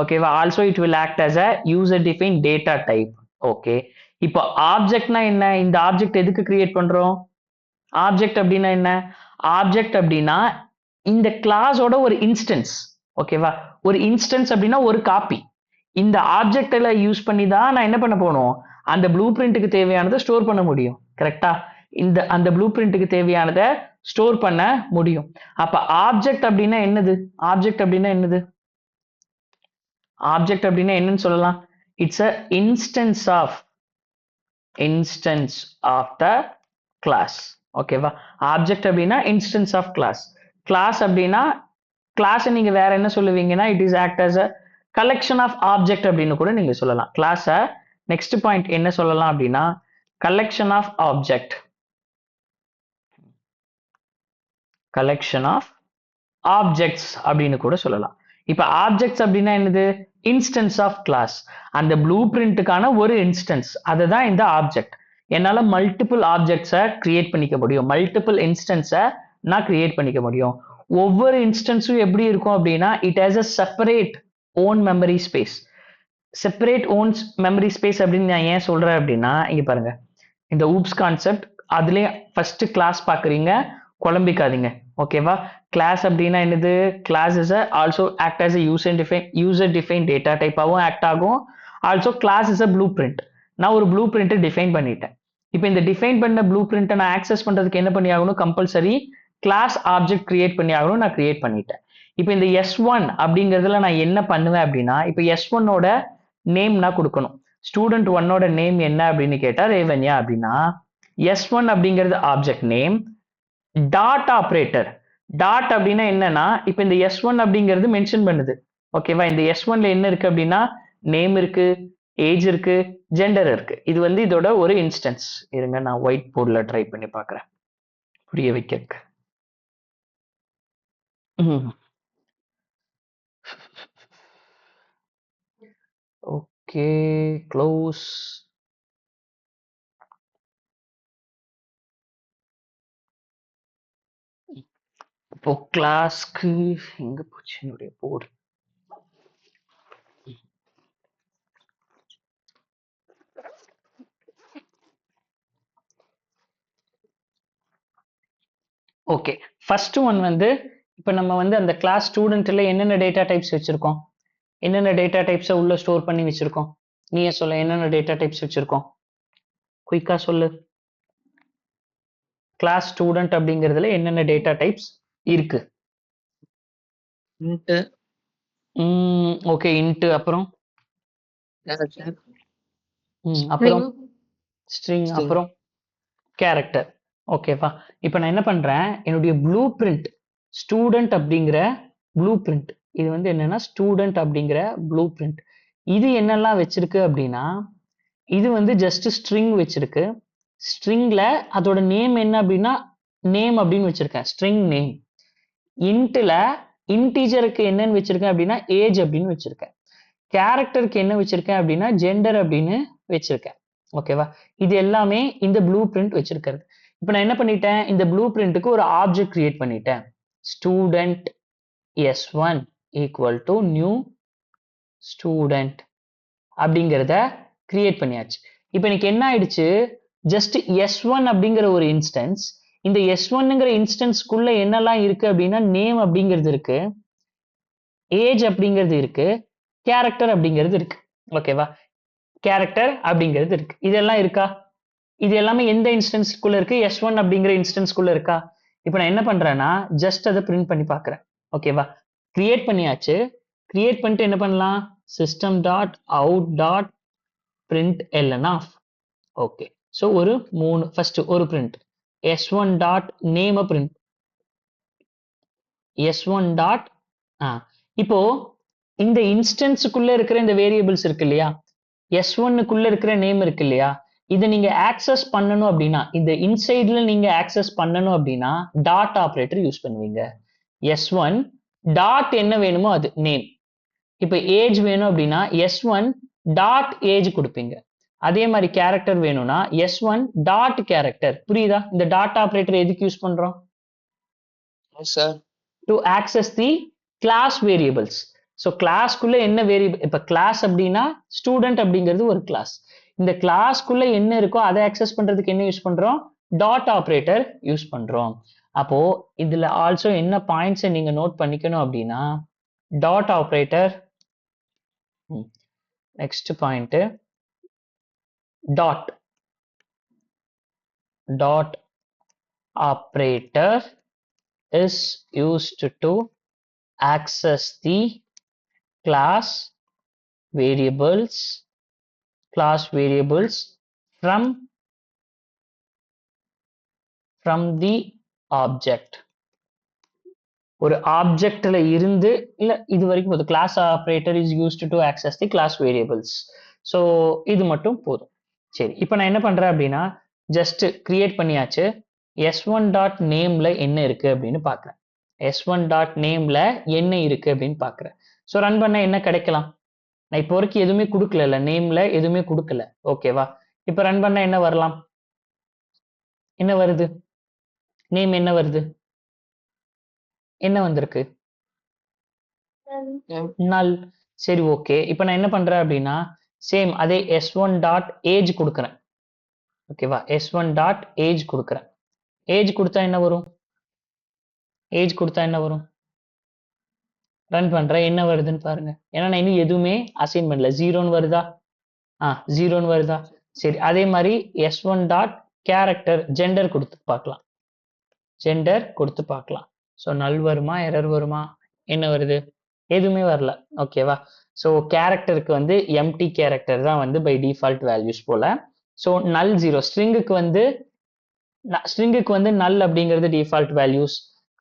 ஓகேவா, also it will act as a user define data type. Okay, இப்போ ஆப்ஜெக்ட்னா என்ன? இந்த ஆப்ஜெக்ட் எதுக்கு கிரியேட் பண்றோம்? ஆப்ஜெக்ட் அப்படின்னா என்ன? ஆப்ஜெக்ட் அப்படின்னா இந்த கிளாஸோட ஒரு இன்ஸ்டன்ஸ். ஓகேவா, ஒரு இன்ஸ்டன்ஸ் அப்படின்னா ஒரு காப்பி. இந்த ஆப்ஜெக்ட்ல யூஸ் பண்ணி தான் நான் என்ன பண்ண போனோம், அந்த ப்ளூ பிரிண்ட்டுக்கு தேவையானதை ஸ்டோர் பண்ண முடியும். கரெக்டா, அந்த ப்ளூ பிரிண்ட்டுக்கு தேவையானதை ஸ்டோர் பண்ண முடியும். அப்ப ஆப்ஜெக்ட் அப்படின்னா என்னது? ஆப்ஜெக்ட் அப்படின்னா என்னது? ஆப்ஜெக்ட் அப்படின்னா என்னன்னு சொல்லலாம்? It's a instance of the class. ஓகேவா, ஆப்ஜெக்ட் அப்படின்னா இன்ஸ்டன்ஸ் ஆஃப் கிளாஸ். கிளாஸ் அப்படின்னா கிளாஸ் நீங்க வேற என்ன சொல்லுவீங்கன்னா it is act as a collection of object அப்படின்னு கூட நீங்க சொல்லலாம். கிளாஸ நெக்ஸ்ட் பாயிண்ட் என்ன சொல்லலாம் அப்படின்னா collection of object. Collection of objects அப்படின்னு கூட சொல்லலாம். இப்போ ஆப்ஜெக்ட்ஸ் அப்படின்னா என்னது? Instance of class. அந்த ப்ளூ பிரிண்ட்டுக்கான ஒரு இன்ஸ்டன்ஸ், அதுதான் இந்த ஆப்ஜெக்ட். என்னால் மல்டிபிள் ஆப்ஜெக்ட்ஸை கிரியேட் பண்ணிக்க முடியும், மல்டிபிள் இன்ஸ்டன்ஸை நான் கிரியேட் பண்ணிக்க முடியும். ஒவ்வொரு இன்ஸ்டன்ஸும் எப்படி இருக்கும் அப்படின்னா, it has a separate own memory space. Separate owns memory space அப்படின்னு நான் ஏன் சொல்றேன் அப்படின்னா, இங்க பாருங்க, இந்த ஊப்ஸ் கான்செப்ட் அதுலேயே ஃபர்ஸ்ட் கிளாஸ் பார்க்குறீங்க, குழம்பிக்காதீங்க. ஓகேவா? கிளாஸ் அப்படின்னா என்னது? Class is also act as a user define data டைப்பாகவும் ஆக்ட் ஆகும். Also class is a blueprint. நான் ஒரு ப்ளூ பிரிண்ட்டை டிஃபைன் பண்ணிட்டேன். இப்போ இந்த டிஃபைன் பண்ண ப்ளூ பிரிண்ட்டை நான் ஆக்சஸ் பண்ணுறதுக்கு என்ன பண்ணி ஆகணும்? கம்பல்சரி கிளாஸ் ஆப்ஜெக்ட் கிரியேட் பண்ணி ஆகணும். நான் கிரியேட் பண்ணிட்டேன். இப்போ இந்த S1 அப்படிங்கிறதுல நான் என்ன பண்ணுவேன் அப்படின்னா, இப்போ S1ஓட நேம் நான் கொடுக்கணும். ஸ்டூடெண்ட் 1ஓட நேம் என்ன அப்படின்னு கேட்டா ரேவன்யா அப்படின்னா, S1 அப்படிங்கிறது object name. Dot operator, dot அப்படின்னா என்னன்னா, இப்போ இந்த S1 அப்படிங்கிறது மென்ஷன் பண்ணுது. ஓகேவா? இந்த S1ல என்ன இருக்கு அப்படின்னா, நேம் இருக்கு, ஏஜ் இருக்கு, ஜெண்டர் இருக்கு. இது வந்து இதோட ஒரு இன்ஸ்டன்ஸ். இருங்க, நான் ஒயிட் போர்ட்ல ட்ரை பண்ணி பார்க்குறேன் புரிய வைக்க. Okay, close. இப்போ கிளாஸ்க்கு எங்க போச்சு என்னுடைய போர்டு? ஓகே, ஃபர்ஸ்ட் ஒன் வந்து இப்போ நம்ம வந்து அந்த கிளாஸ் ஸ்டூடெண்ட்ல என்னென்ன டேட்டா டைப்ஸ் வச்சிருக்கோம், என்னென்ன டேட்டா டைப்ஸை உள்ள ஸ்டோர் பண்ணி வச்சிருக்கோம்? நீயே சொல்ல, என்னென்ன டேட்டா டைப்ஸ் வச்சிருக்கோம்? குயிக்கா சொல்லு. கிளாஸ் ஸ்டூடெண்ட் அப்படிங்கிறதுல என்னென்ன டேட்டா டைப்ஸ் இருக்கு? இன்ட், ஓகே, இன்ட், அப்புறம் கேரக்டர், அப்புறம் ஸ்ட்ரிங், String. அப்புறம் கேரக்டர். ஓகேவா? இப்போ நான் என்ன பண்றேன், என்னுடைய ப்ளூ பிரிண்ட் ஸ்டூடெண்ட் அப்படிங்கிற ப்ளூ பிரிண்ட், இது வந்து என்னன்னா ஸ்டூடெண்ட் அப்படிங்கிற ப்ளூ பிரிண்ட், இது என்னெல்லாம் வச்சிருக்கு அப்படின்னா, இது வந்து ஜஸ்ட் ஸ்ட்ரிங் வச்சிருக்கு. ஸ்ட்ரிங்ல அதோட நேம் என்ன அப்படின்னா நேம் அப்படின்னு வச்சிருக்கேன், ஸ்ட்ரிங் நேம். இன்ட்ல இன்டீஜருக்கு என்னன்னு வச்சிருக்கேன் அப்படின்னா ஏஜ் அப்படின்னு வச்சிருக்கேன். கேரக்டருக்கு என்ன வச்சிருக்கேன் அப்படின்னா ஜெண்டர் அப்படின்னு வச்சிருக்கேன். ஓகேவா? இது எல்லாமே இந்த ப்ளூ பிரிண்ட் வச்சிருக்கிறது. இப்போ நான் என்ன பண்ணிட்டேன், இந்த ப்ளூ பிரிண்ட்டுக்கு ஒரு ஆப்ஜெக்ட் கிரியேட் பண்ணிட்டேன். Student S1 equal to new student அப்படிங்கிறத கிரியேட் பண்ணியாச்சு. இப்போ எனக்கு என்ன ஆயிடுச்சு, ஜஸ்ட் S1 அப்படிங்கிற ஒரு இன்ஸ்டன்ஸ், இந்த S1ங்கிற இன்ஸ்டன்ஸ்க்குள்ள என்னெல்லாம் இருக்கு அப்படின்னா நேம் அப்படிங்கிறது இருக்கு, ஏஜ் அப்படிங்கிறது இருக்கு, கேரக்டர் அப்படிங்கிறது இருக்கு. ஓகேவா? கேரக்டர் அப்படிங்கிறது இருக்கு. இதெல்லாம் இருக்கா? இது எல்லாமே எந்த இன்ஸ்டன்ஸ்க்குள்ள இருக்கு? S1 அப்படிங்கிற இன்ஸ்டன்ஸ்க்குள்ள இருக்கா? இப்போ நான் என்ன பண்றேன்னா ஜஸ்ட் அதை பிரிண்ட் பண்ணி பார்க்குறேன். ஓகேவா? கிரியேட் பண்ணியாச்சு. கிரியேட் பண்ணிட்டு என்ன பண்ணலாம், system dot out dot print LN of. Okay, so ஒரு 3 ஃபர்ஸ்ட் ஒரு print S1 dot name print S1 dot இப்போ இந்த இன்ஸ்டன்ஸுக்குள்ள இருக்கிற இந்த வேரியபிள்ஸ் இருக்கு இல்லையா, S1க்குள்ள இருக்கிற நேம் இருக்கு இல்லையா, இதை நீங்க ஆக்சஸ் பண்ணணும் அப்படின்னா, இந்த இன்சைட்ல நீங்க ஆக்சஸ் பண்ணணும் அப்படின்னா டாட் ஆப்ரேட்டர் யூஸ் பண்ணுவீங்க. S1 டாட் என்ன வேணுமோ அது நேம். இப்போ ஏஜ் வேணும் அப்படின்னா S1 டாட் ஏஜ் கொடுப்பீங்க. அதே மாதிரி கேரக்டர் வேணும்னா S1 டாட் கேரக்டர். புரியுதா? இந்த டாட் ஆப்ரேட்டர் எதுக்கு யூஸ் பண்றோம்? To access the class variables. So கிளாஸ்க்குள்ள என்ன வேரியபிள், இப்போ கிளாஸ் அப்படின்னா ஸ்டூடெண்ட் அப்படிங்கிறது ஒரு கிளாஸ். இந்த கிளாஸ்க்குள்ள என்ன இருக்கோ அதை ஆக்சஸ் பண்றதுக்கு என்ன யூஸ் பண்றோம்? டாட் ஆப்ரேட்டர் யூஸ் பண்றோம். அப்போ இதுல ஆல்சோ என்ன பாயிண்ட்ஸை நீங்க நோட் பண்ணிக்கணும் அப்படின்னா, dot operator, next point dot operator is used to access the class variables from the object. ஒரு ஆப்ஜெக்ட்ல இருந்து, இல்ல இது வரைக்கும் போதும். Class operator is used to access the class variables. So இது மட்டும் போதும். சரி, இப்போ நான் என்ன பண்றேன் அப்படின்னா ஜஸ்ட் கிரியேட் பண்ணியாச்சு. s1 டாட் நேம்ல என்ன இருக்கு அப்படின்னு பார்க்குறேன். s1 டாட் நேம்ல என்ன இருக்கு அப்படின்னு பார்க்குறேன். ஸோ ரன் பண்ண என்ன கிடைக்கலாம்? நான் இப்போ வரைக்கும் எதுவுமே கொடுக்கல, நேம்ல எதுவுமே கொடுக்கல. ஓகேவா? இப்போ ரன் பண்ண என்ன வரலாம்? என்ன வருது? நேம் என்ன வருது? என்ன வந்திருக்கு? நல். சரி, ஓகே. இப்போ நான் என்ன பண்றேன் அப்படின்னா சேம் அதே s1 டாட் ஏஜ் கொடுக்குறேன். ஓகேவா? s1 டாட் ஏஜ் கொடுக்குறேன். ஏஜ் கொடுத்தா என்ன வரும்? ஏஜ் கொடுத்தா என்ன வரும்? ரன் பண்றேன், என்ன வருதுன்னு பாருங்க. ஏன்னா நான் இன்னும் எதுவுமே அசைன் பண்ணல. 0ன்னு வருதா? 0ன்னு வருதா? சரி, அதே மாதிரி s1 டாட் கேரக்டர் ஜெண்டர் கொடுத்து பார்க்கலாம். ஜெண்டர் கொடுத்து பார்க்கலாம். ஸோ நல் வருமா, எரர் வருமா? என்ன வருது? எதுவுமே வரல. ஓகேவா? ஸோ கேரக்டருக்கு வந்து எம்டி கேரக்டர் தான் வந்து பை டிஃபால்ட் வேல்யூஸ் போல. ஸோ நல் 0. ஸ்ட்ரிங்குக்கு வந்து நல் அப்படிங்கிறது டிஃபால்ட் வேல்யூஸ்.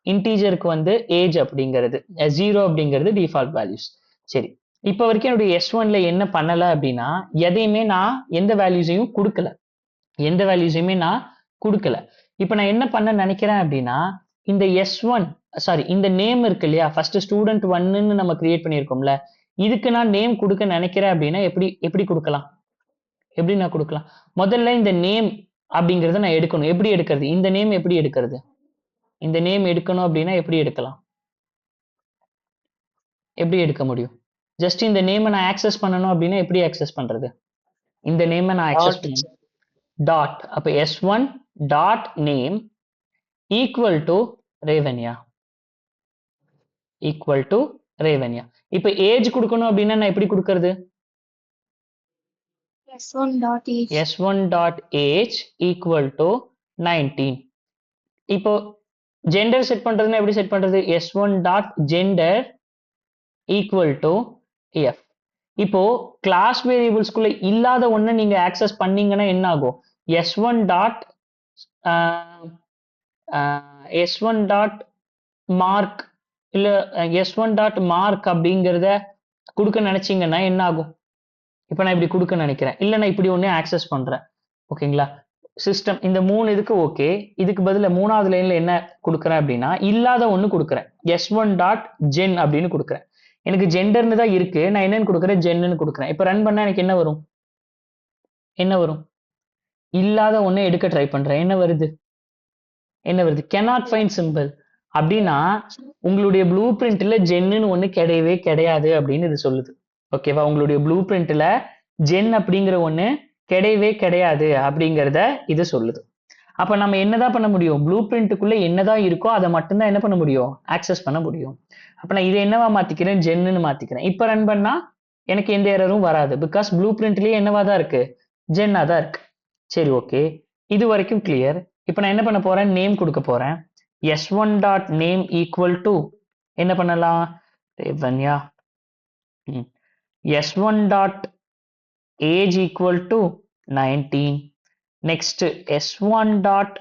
இன்டீஜருக்கு வந்து ஏஜ் அப்படிங்கிறது 0 அப்படிங்கிறது டிஃபால்ட் வேல்யூஸ். சரி, இப்போ வரைக்கும் என்னுடைய s1ல என்ன பண்ணல அப்படின்னா எதையுமே நான் எந்த வேல்யூஸையும் கொடுக்கல. இப்போ நான் என்ன பண்ண நினைக்கிறேன் அப்படின்னா இந்த s1 இந்த நேம் இருக்கு இல்லையா, ஃபர்ஸ்ட் ஸ்டூடெண்ட் 1ன்னு நம்ம கிரியேட் பண்ணியிருக்கோம்ல, இதுக்கு நான் நேம் கொடுக்க நினைக்கிறேன் அப்படின்னா எப்படி கொடுக்கலாம்? எப்படி நான் கொடுக்கலாம்? முதல்ல இந்த நேம் அப்படிங்கறத நான் எடுக்கணும். எப்படி எடுக்கிறது? இந்த நேம் எப்படி எடுக்கிறது? இந்த நேம் எடுக்கணும் அப்படின்னா எப்படி எடுக்கலாம்? எப்படி எடுக்க முடியும்? ஜஸ்ட் இந்த நேமை நான் ஆக்சஸ் பண்ணணும் அப்படின்னா எப்படி ஆக்சஸ் பண்றது? இந்த நேமை நான் ஆக்சஸ் பண்ணணும். டாட். அப்ப s1 dot name equal to Revanya. இப்ப ஏஜ் கொடுக்கணும் அப்படின்னா நான் எப்படி கொடுக்கறது? s1 dot age equal to 19. இப்போ ஜெண்டர் செட் பண்றதுன்னா எப்படி செட் பண்றது? s1 dot gender equal to f. இப்போ கிளாஸ் வேரியபிள்ஸ்குள்ள இல்லாத ஒண்ணு நீங்க ஆக்சஸ் பண்ணீங்கன்னா என்ன ஆகும்? s1 டாட் மார்க் இல்ல s1 டாட் மார்க் அப்படிங்கறத கொடுக்க நினைச்சீங்கன்னா என்ன ஆகும்? இப்போ நான் இப்படி கொடுக்க நினைக்கிறேன், இல்ல நான் இப்படி ஒண்ணு ஆக்சஸ் பண்றேன். ஓகேங்களா? சிஸ்டம் இந்த 3 இதுக்கு ஓகே. இதுக்கு பதிலா 3வது லைன்ல என்ன கொடுக்குறேன் அப்படின்னா இல்லாத ஒண்ணு கொடுக்குறேன். s1 டாட் ஜென் அப்படின்னு கொடுக்குறேன். எனக்கு ஜெண்டர்னு தான் இருக்கு, நான் என்னன்னு கொடுக்குறேன்? ஜென்னு கொடுக்குறேன். இப்போ ரன் பண்ணா எனக்கு என்ன வரும்? இல்லாத ஒண்ணு எடுக்க ட்ரை பண்றேன். என்ன வருது? cannot find symbol. அப்படின்னா உங்களுடைய ப்ளூ பிரிண்ட்ல ஜென்னு ஒண்ணு கிடையவே கிடையாது அப்படின்னு இது சொல்லுது. ஓகேவா? உங்களுடைய ப்ளூ பிரிண்ட்ல ஜென் அப்படிங்கிற ஒண்ணு கிடையவே கிடையாது அப்படிங்கறத இது சொல்லுது. அப்ப நம்ம என்னதான் பண்ண முடியும்? ப்ளூ பிரிண்ட்டுக்குள்ள என்னதான் இருக்கோ அதை மட்டும்தான் என்ன பண்ண முடியும்? ஆக்சஸ் பண்ண முடியும். அப்ப நான் இதை என்னவா மாத்திக்கிறேன்? ஜென்னு மாத்திக்கிறேன். இப்ப ரன் பண்ணா எனக்கு எந்த எரரும் வராது. பிகாஸ் ப்ளூ பிரிண்ட்லயே என்னவா தான் இருக்கு? ஜென்னா தான் இருக்கு. சரி, ஓகே. இது வரைக்கும் கிளியர். இப்ப நான் என்ன பண்ண போறேன்? நேம் கொடுக்க போறேன். s1 dot name equal to என்ன பண்ணலாம்? ரேவன்யா. s1 dot age equal to 19. Next s1 dot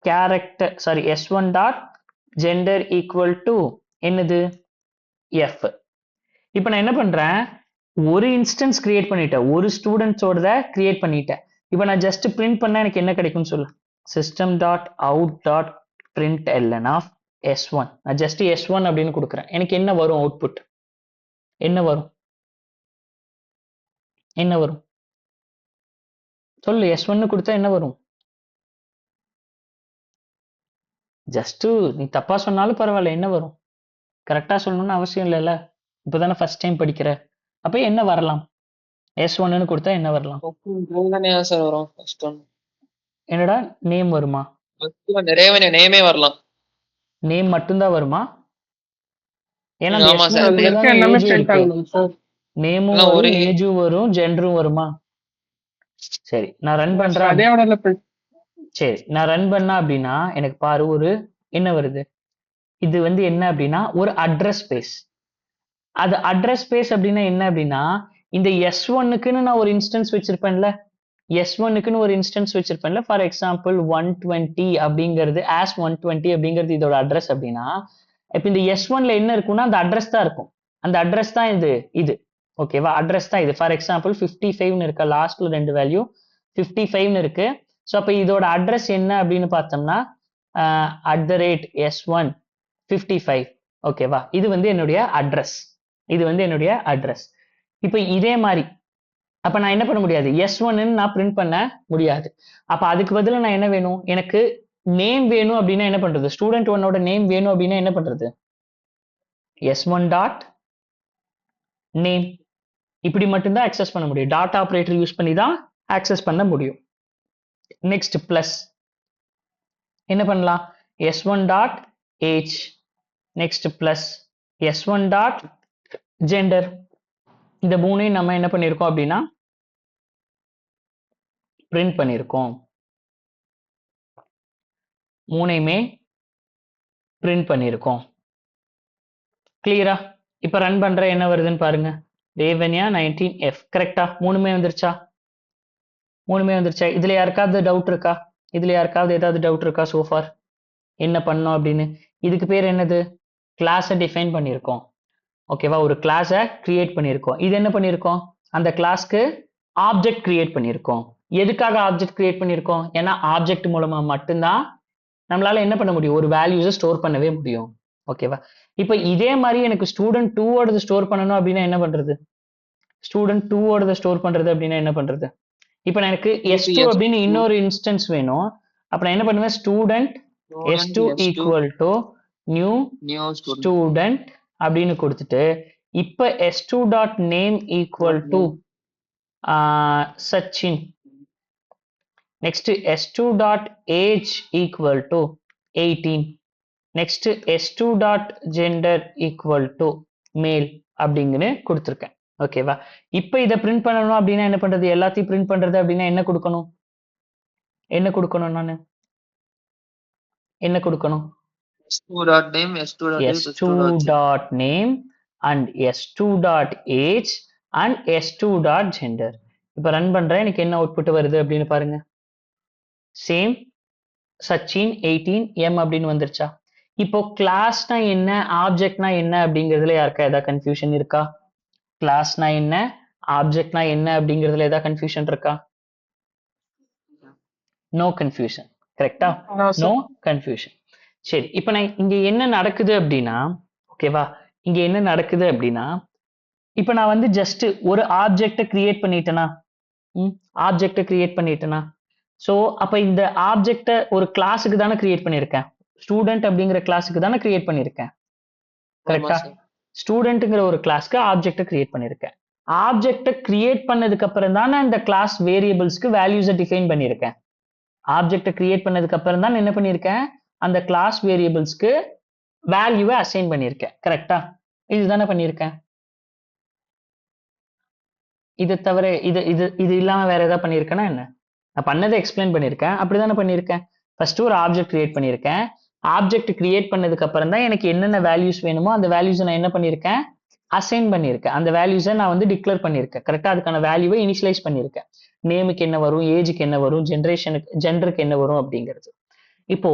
character s1 dot gender equal to என்னது? f. இப்போ நான் என்ன பண்றேன்? ஒரு இன்ஸ்டன்ஸ் கிரியேட் பண்ணிட்டேன், ஒரு ஸ்டூடெண்ட்ஸோட கிரியேட் பண்ணிட்டேன். இப்போ நான் ஜஸ்ட் பிரிண்ட் பண்ணா எனக்கு என்ன கிடைக்கும்னு சொல்லு. System dot out dot println of s1. நான் ஜஸ்ட் s1 அப்படின்னு கொடுக்குறேன். எனக்கு என்ன வரும்? அவுட்புட் என்ன வரும்? சொல்லு. s1 கொடுத்தா என்ன வரும்? ஜஸ்ட் நீ தப்பா சொன்னாலும் பரவாயில்ல, என்ன வரும்? கரெக்டா சொல்லணும்னு அவசியம் இல்லைல்ல. இப்பதானே ஃபர்ஸ்ட் டைம் படிக்கிற. அப்ப என்ன வரலாம்? s1ன்னு கொடுத்தா என்ன வரலாம்? என்னடா நேம் வருமா? நேமே வரலாம். நேம் மட்டும்தான் வருமா? ஏன்னா நேமும் வரும், ஏஜும் வரும், ஜெண்டரும் வருமா? சரி, நான் ரன் பண்றேன். சரி, நான் ரன் பண்ணா அப்படின்னா எனக்கு பாரு ஒரு என்ன வருது? இது வந்து என்ன அப்படின்னா ஒரு அட்ரஸ் ஸ்பேஸ். அது அட்ரஸ் ஸ்பேஸ் அப்படின்னா என்ன அப்படின்னா இந்த s1க்குன்னு நான் ஒரு இன்ஸ்டன்ஸ் வச்சிருப்பேன்ல, ஃபார் எக்ஸாம்பிள் 120 அப்படிங்கிறது as120 அப்படிங்கிறது இதோட அட்ரஸ் அப்படின்னா, இப்ப இந்த s1ல என்ன இருக்கும்னா அந்த அட்ரஸ் தான் இருக்கும். அந்த அட்ரஸ் தான் இது ஓகேவா? அட்ரஸ் தான் இது. ஃபார் எக்ஸாம்பிள் 55ன்னு இருக்கா, லாஸ்ட்ல 2 வேல்யூ 55ன்னு இருக்கு. ஸோ அப்ப இதோட அட்ரஸ் என்ன அப்படின்னு பார்த்தோம்னா s1 55 ஓகேவா, இது வந்து என்னுடைய அட்ரஸ். இது வந்து என்னுடைய அட்ரஸ். இப்போ இதே மாதிரி அப்ப நான் என்ன பண்ண முடியாது, s1 நான் பிரிண்ட் பண்ண முடியாது. அப்ப அதுக்கு பதிலா நான் என்ன வேணும், எனக்கு நேம் வேணும் அப்படின்னா என்ன பண்றது, ஸ்டூடெண்ட் ஒன்னோட நேம் வேணும் அப்படின்னா என்ன பண்றது, s1 டாட் நேம் இப்படி மட்டும்தான் அக்சஸ் பண்ண முடியும். டாட் ஆபரேட்டர் யூஸ் பண்ணி தான் அக்சஸ் பண்ண முடியும். நெக்ஸ்ட் பிளஸ் என்ன பண்ணலாம், s1 dot age, next plus s1 dot gender. இந்த மூணையும் நம்ம என்ன பண்ணியிருக்கோம் அப்படின்னா பிரிண்ட் பண்ணியிருக்கோம். மூணையுமே பிரிண்ட் பண்ணியிருக்கோம். கிளியரா? இப்ப ரன் பண்ற என்ன வருதுன்னு பாருங்க, ரேவன்யா 19F. கரெக்டா? மூணுமே வந்துருச்சா? மூணுமே வந்துருச்சா? இதுல யாருக்காவது டவுட் இருக்கா? இதுல யாருக்காவது ஏதாவது டவுட் இருக்கா சோஃபார் என்ன பண்ணோம் அப்படின்னு? இதுக்கு பேர் என்னது, கிளாஸை டிஃபைன் பண்ணியிருக்கோம். ஓகேவா, ஒரு கிளாஸை கிரியேட் பண்ணியிருக்கோம். இது என்ன பண்ணியிருக்கோம், அந்த கிளாஸ்க்கு ஆப்ஜெக்ட் கிரியேட் பண்ணியிருக்கோம். எதுக்காக ஆப்ஜெக்ட் கிரியேட் பண்ணியிருக்கோம், ஏன்னா ஆப்ஜெக்ட் மூலமா மட்டும்தான் நம்மளால என்ன பண்ண முடியும், ஒரு வேல்யூஸை ஸ்டோர் பண்ணவே முடியும். ஓகேவா, இப்போ இதே மாதிரி எனக்கு ஸ்டூடெண்ட் 2 ஸ்டோர் பண்ணணும் அப்படின்னா என்ன பண்றது, ஸ்டூடெண்ட் 2 ஸ்டோர் பண்றது அப்படின்னா என்ன பண்றது, இப்போ எனக்கு s2 அப்படின்னு இன்னொரு இன்ஸ்டன்ஸ் வேணும். அப்ப நான் என்ன பண்ணுவேன், student s2 equal to new student அப்படின்னு கொடுத்துட்டு, இப்ப s2 dot name equal to Sachin, next s2 dot age equal to 18, next s2 dot gender equal to male அப்படிங்கன்னு கொடுத்துருக்கேன். ஓகேவா, இப்ப இதை பிரிண்ட் பண்ணணும் அப்படின்னா என்ன பண்றது, எல்லாத்தையும் பிரிண்ட் பண்றது அப்படின்னா என்ன கொடுக்கணும், என்ன கொடுக்கணும், நானு என்ன கொடுக்கணும், s2 dot name, s2 dot name and s2 dot age and s2 dot gender. இப்ப ரன் பண்றேன், எனக்கு என்ன அவுட்புட் வருது அப்படின்னு பாருங்க, சேம் சச்சின் 18 அப்படின்னு வந்துருச்சா? இப்போ கிளாஸ்னா என்ன, ஆப்ஜெக்ட்னா என்ன அப்படிங்கிறதுல யாருக்கா ஏதாவது கன்ஃபியூஷன் இருக்கா? கிளாஸ்னா என்ன, ஆப்ஜெக்ட்னா என்ன அப்படிங்கிறதுல ஏதாவது கன்ஃபியூஷன் இருக்கா? No confusion. கரெக்டா? No confusion. சரி, இப்போ நான் இங்க என்ன நடக்குது அப்படின்னா, ஓகேவா, இங்க என்ன நடக்குது அப்படின்னா, இப்போ நான் வந்து ஜஸ்ட் ஒரு ஆப்ஜெக்டை கிரியேட் பண்ணிட்டேனா, ஆப்ஜெக்டை கிரியேட் பண்ணிட்டேனா, ஸோ அப்ப இந்த ஆப்ஜெக்டை ஒரு கிளாஸுக்கு தானே கிரியேட் பண்ணியிருக்கேன், ஸ்டூடெண்ட் அப்படிங்கிற கிளாஸுக்கு தானே கிரியேட் பண்ணியிருக்கேன். கரெக்டா? ஸ்டூடெண்ட்ங்கிற ஒரு கிளாஸ்க்கு ஆப்ஜெக்டை கிரியேட் பண்ணியிருக்கேன். ஆப்ஜெக்டை கிரியேட் பண்ணதுக்கு அப்புறம் தானே இந்த கிளாஸ் வேரியபிள்ஸ்க்கு வேல்யூஸை டிஃபைன் பண்ணியிருக்கேன். ஆப்ஜெக்டை கிரியேட் பண்ணதுக்கு அப்புறம் தான் என்ன பண்ணியிருக்கேன், அந்த கிளாஸ் வேரியபிள்ஸ்க்கு வேல்யூவை அசைன் பண்ணியிருக்கேன். கரெக்டா? இதுதானே பண்ணியிருக்கேன். இது தவிர இது இது இது இல்லாம வேற ஏதாவது பண்ணியிருக்கேன்னா என்ன, நான் பண்ணதை எக்ஸ்பிளைன் பண்ணியிருக்கேன், அப்படிதானே பண்ணியிருக்கேன். ஃபர்ஸ்ட் ஒரு ஆப்ஜெக்ட் கிரியேட் பண்ணியிருக்கேன். ஆப்ஜெக்ட் கிரியேட் பண்ணதுக்கு அப்புறம் தான் எனக்கு என்னென்ன வேல்யூஸ் வேணுமோ அந்த வேல்யூஸை நான் என்ன பண்ணியிருக்கேன், அசைன் பண்ணியிருக்கேன். அந்த வேல்யூஸை நான் வந்து டிக்ளேர் பண்ணியிருக்கேன். கரெக்டா? அதுக்கான வேல்யூவை இனிஷியலைஸ் பண்ணியிருக்கேன். நேமுக்கு என்ன வரும், ஏஜுக்கு என்ன வரும், ஜெண்டருக்கு என்ன வரும் அப்படிங்கிறது. இப்போ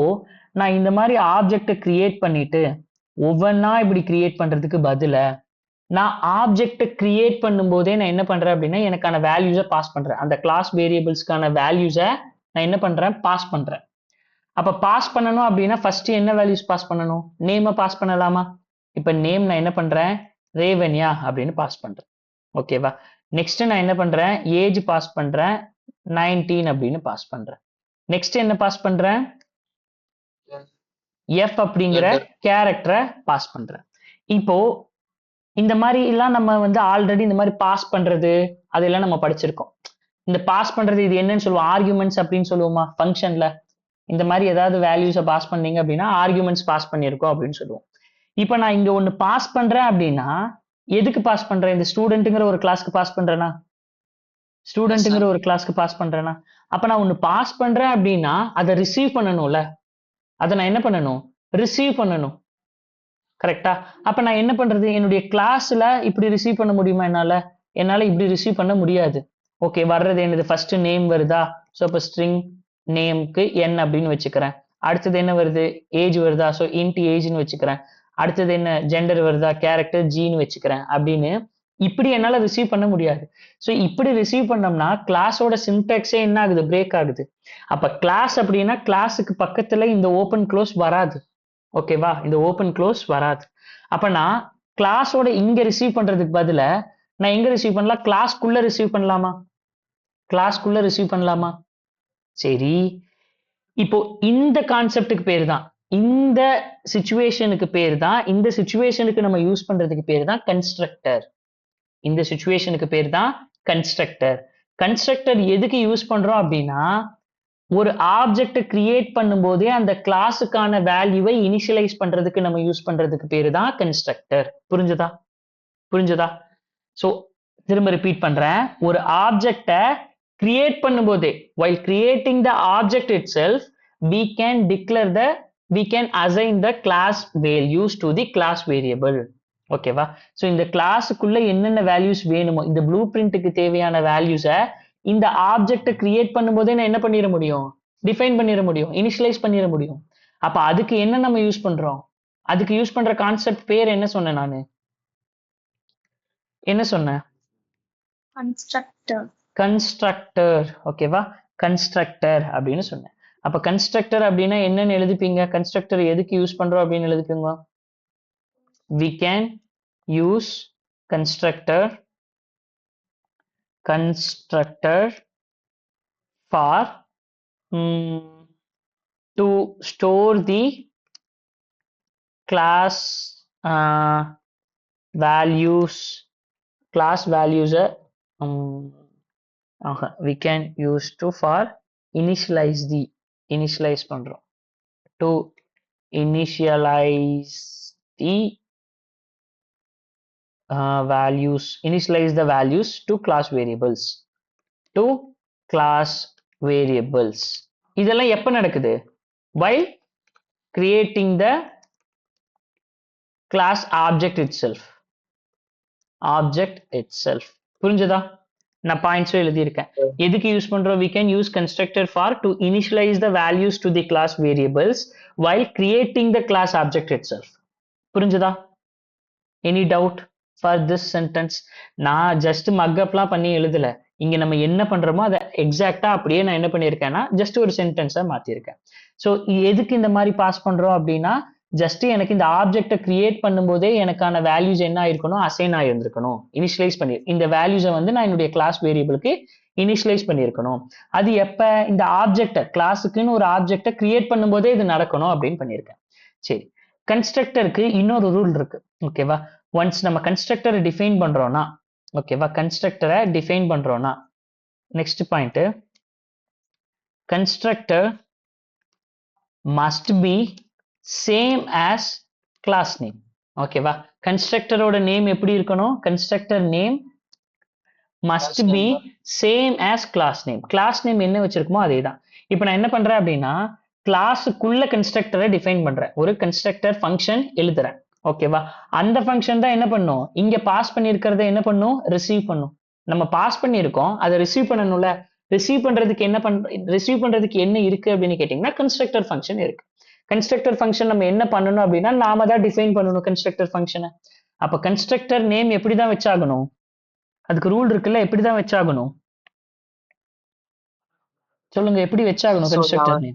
நான் இந்த மாதிரி ஆப்ஜெக்டை கிரியேட் பண்ணிட்டு ஒவ்வொன்றா இப்படி கிரியேட் பண்றதுக்கு பதிலா நான் ஆப்ஜெக்டை கிரியேட் பண்ணும்போதே நான் என்ன பண்றேன் அப்படின்னா எனக்கான வேல்யூஸை பாஸ் பண்றேன். அந்த கிளாஸ் வேரியபிள்ஸ்க்கான வேல்யூஸை நான் என்ன பண்றேன், பாஸ் பண்றேன். அப்ப பாஸ் பண்ணணும் அப்படின்னா ஃபர்ஸ்ட் என்ன வேல்யூஸ் பாஸ் பண்ணணும், நேமை பாஸ் பண்ணலாமா? இப்ப நேம் நான் என்ன பண்றேன், ரேவன்யா அப்படின்னு பாஸ் பண்றேன். ஓகேவா, நெக்ஸ்ட் நான் என்ன பண்றேன், ஏஜ் பாஸ் பண்றேன், 19 அப்படின்னு பாஸ் பண்றேன். நெக்ஸ்ட் என்ன பாஸ் பண்றேன், எஃப் அப்படிங்கிற கேரக்டரை பாஸ் பண்றேன். இப்போ இந்த மாதிரி எல்லாம் நம்ம வந்து ஆல்ரெடி இந்த மாதிரி பாஸ் பண்றது அதெல்லாம் நம்ம படிச்சிருக்கோம். இந்த பாஸ் பண்றது இது என்னன்னு சொல்லுவோம், ஆர்குமெண்ட்ஸ் அப்படின்னு சொல்லுவோமா ஃபங்க்ஷன்ல. இந்த மாதிரி ஏதாவது வேல்யூஸை பாஸ் பண்ணீங்க அப்படின்னா ஆர்குமெண்ட்ஸ் பாஸ் பண்ணியிருக்கோம் அப்படின்னு சொல்லுவோம். இப்போ நான் இங்க ஒன்னு பாஸ் பண்றேன் அப்படின்னா எதுக்கு பாஸ் பண்றேன், இந்த ஸ்டூடெண்ட்டுங்கிற ஒரு கிளாஸ்க்கு பாஸ் பண்றேனா, ஸ்டூடெண்ட்டுங்கிற ஒரு கிளாஸ்க்கு பாஸ் பண்றேனா, அப்ப நான் ஒன்னு பாஸ் பண்றேன் அப்படின்னா அதை ரிசீவ் பண்ணணும்ல, அதை நான் என்ன பண்ணணும், ரிசீவ் பண்ணணும். கரெக்டா? அப்ப நான் என்ன பண்றது, என்னுடைய கிளாஸ்ல இப்படி ரிசீவ் பண்ண முடியுமா, என்னால இப்படி ரிசீவ் பண்ண முடியாது. ஓகே, வர்றது என்னது, ஃபர்ஸ்ட் நேம் வருதா, ஸோ இப்போ ஸ்ட்ரிங் நேம்க்கு n அப்படின்னு வச்சுக்கிறேன். அடுத்தது என்ன வருது, ஏஜ் வருதா, ஸோ இன்ட் ஏஜ்னு வச்சுக்கிறேன். அடுத்தது என்ன, ஜெண்டர் வருதா, கேரக்டர் ஜின்னு வச்சுக்கிறேன். அப்படின்னு இப்படி என்னால ரிசீவ் பண்ண முடியாது. ஸோ இப்படி ரிசீவ் பண்ணோம்னா கிளாஸோட சின்டாக்ஸே என்ன ஆகுது, பிரேக் ஆகுது. அப்ப கிளாஸ் அப்படின்னா கிளாஸுக்கு பக்கத்துல இந்த ஓப்பன் க்ளோஸ் வராது. ஓகேவா, இந்த ஓப்பன் க்ளோஸ் வராது. அப்ப நான் கிளாஸோட இங்க ரிசீவ் பண்றதுக்கு பதில நான் எங்க ரிசீவ் பண்ணலாம், கிளாஸ்க்குள்ள ரிசீவ் பண்ணலாமா, கிளாஸ்க்குள்ள ரிசீவ் பண்ணலாமா? சரி, இப்போ இந்த கான்செப்டுக்கு பேர் தான், இந்த சிச்சுவேஷனுக்கு பேர் தான், இந்த சிச்சுவேஷனுக்கு நம்ம யூஸ் பண்றதுக்கு பேர் தான் கன்ஸ்ட்ரக்டர். இந்த சிச்சுவேஷனுக்கு பேர் தான் கன்ஸ்ட்ரக்டர். கன்ஸ்ட்ரக்டர் எதுக்கு யூஸ் பண்றோம் அப்படின்னா, ஒரு ஆப்ஜெக்ட் கிரியேட் பண்ணும்போதே அந்த கிளாஸுக்கான வேல்யூவை இனிஷியலைஸ் பண்றதுக்கு நம்ம யூஸ் பண்றதுக்கு பேரு தான் கன்ஸ்ட்ரக்டர். புரிஞ்சுதா, புரிஞ்சுதா? ஸோ திரும்ப ரிப்பீட் பண்றேன். ஒரு ஆப்ஜெக்டை கிரியேட் பண்ணும்போதே, while creating the object itself, we can assign the class values to the class variable. ஓகேவா? ஸோ இந்த கிளாஸுக்குள்ள என்னென்ன வேல்யூஸ் வேணுமோ, இந்த ப்ளூ பிரிண்ட்டுக்கு தேவையான வேல்யூஸை இந்த ஆப்ஜெக்டை கிரியேட் பண்ணும்போதே நான் என்ன பண்ணிட முடியும், டிஃபைன் பண்ணிட முடியும், இனிஷியலைஸ் பண்ணிட முடியும். அப்ப அதுக்கு என்ன நம்ம யூஸ் பண்றோம், அதுக்கு யூஸ் பண்ற கான்செப்ட் பேர் என்ன சொன்னேன் நானு, என்ன சொன்னேன்? constructor. கன்ஸ்ட்ரக்டர். ஓகேவா, கன்ஸ்ட்ரக்டர் அப்படின்னு சொன்னேன். அப்ப கன்ஸ்ட்ரக்டர் அப்படின்னா என்னன்னு எழுதிப்பீங்க, கன்ஸ்ட்ரக்டர் எதுக்கு யூஸ் பண்றோம் அப்படின்னு எழுதிப்பீங்க. we can use constructor for to store the class values, we can use to for initialize பண்றோம், to initialize the initialize the values to class variables, இதெல்லாம் எப்ப நடக்குது, while creating the class object itself. புரிஞ்சதா? நான் points எழுதி இருக்கேன். எதுக்கு use பண்றோம், we can use constructor for to initialize the values to the class variables while creating the class object itself. புரிஞ்சதா? Any doubt for this sentence? நான் just மக்கப்லாம் பண்ணி எழுதல, இங்க நம்ம என்ன பண்றோமோ அதை எக்ஸாக்டா அப்படியே நான் என்ன பண்ணியிருக்கேன்னா ஜஸ்ட் ஒரு சென்டென்ஸா மாத்திருக்கேன். ஸோ எதுக்கு இந்த மாதிரி பாஸ் பண்றோம் அப்படின்னா, ஜஸ்ட் எனக்கு இந்த ஆப்ஜெக்டை கிரியேட் பண்ணும்போதே எனக்கான வேல்யூஸ் என்ன ஆயிருக்கணும், அசைன் ஆயிருந்திருக்கணும், இனிஷியலைஸ் பண்ணி இந்த வேல்யூஸை வந்து நான் என்னுடைய கிளாஸ் வேரியபிளுக்கு இனிஷியலைஸ் பண்ணியிருக்கணும். அது எப்ப, இந்த ஆப்ஜெக்டை, கிளாஸுக்குன்னு ஒரு ஆப்ஜெக்டை கிரியேட் பண்ணும்போதே இது நடக்கணும் அப்படின்னு பண்ணியிருக்கேன். சரி, கன்ஸ்ட்ரக்டருக்கு இன்னொரு ரூல் இருக்கு. ஓகேவா, ஒன்ஸ் நம்ம கன்ஸ்ட்ரக்டரை டிஃபைன் பண்றோம்னா, ஓகேவா, கன்ஸ்ட்ரக்டரை டிஃபைன் பண்றோம்னா, next point, constructor must be same as class name. ஓகேவா, கன்ஸ்ட்ரக்டரோட நேம் எப்படி இருக்கணும், constructor name must be same as class name. Class name என்ன வச்சிருக்குமோ அதே தான். இப்போ நான் என்ன பண்றேன் அப்படின்னா, கிளாஸுக்குள்ள கன்ஸ்ட்ரக்டரை டிஃபைன் பண்றேன், ஒரு கன்ஸ்ட்ரக்டர் ஃபங்க்ஷன் எழுதுறேன். ஓகேவா, அந்த ஃபங்க்ஷன் தான் என்ன பண்ணும், இங்க பாஸ் பண்ணியிருக்கிறத என்ன பண்ணும், ரிசீவ் பண்ணும். நம்ம பாஸ் பண்ணியிருக்கோம், அதை ரிசீவ் பண்ணணும்ல, ரிசீவ் பண்றதுக்கு என்ன இருக்கு அப்படின்னு கேட்டீங்கன்னா கன்ஸ்ட்ரக்டர் ஃபங்க்ஷன் இருக்கு. கன்ஸ்ட்ரக்டர் ஃபங்க்ஷன் நம்ம என்ன பண்ணணும் அப்படின்னா, நாம தான் டிஃபைன் பண்ணணும் கன்ஸ்ட்ரக்டர் ஃபங்க்ஷனை. அப்ப கன்ஸ்ட்ரக்டர் நேம் எப்படிதான் வச்சாகணும், அதுக்கு ரூல் இருக்குல்ல, எப்படிதான் வச்சாகணும் சொல்லுங்க, எப்படி வச்சாகணும் கன்ஸ்ட்ரக்டர் நேம்,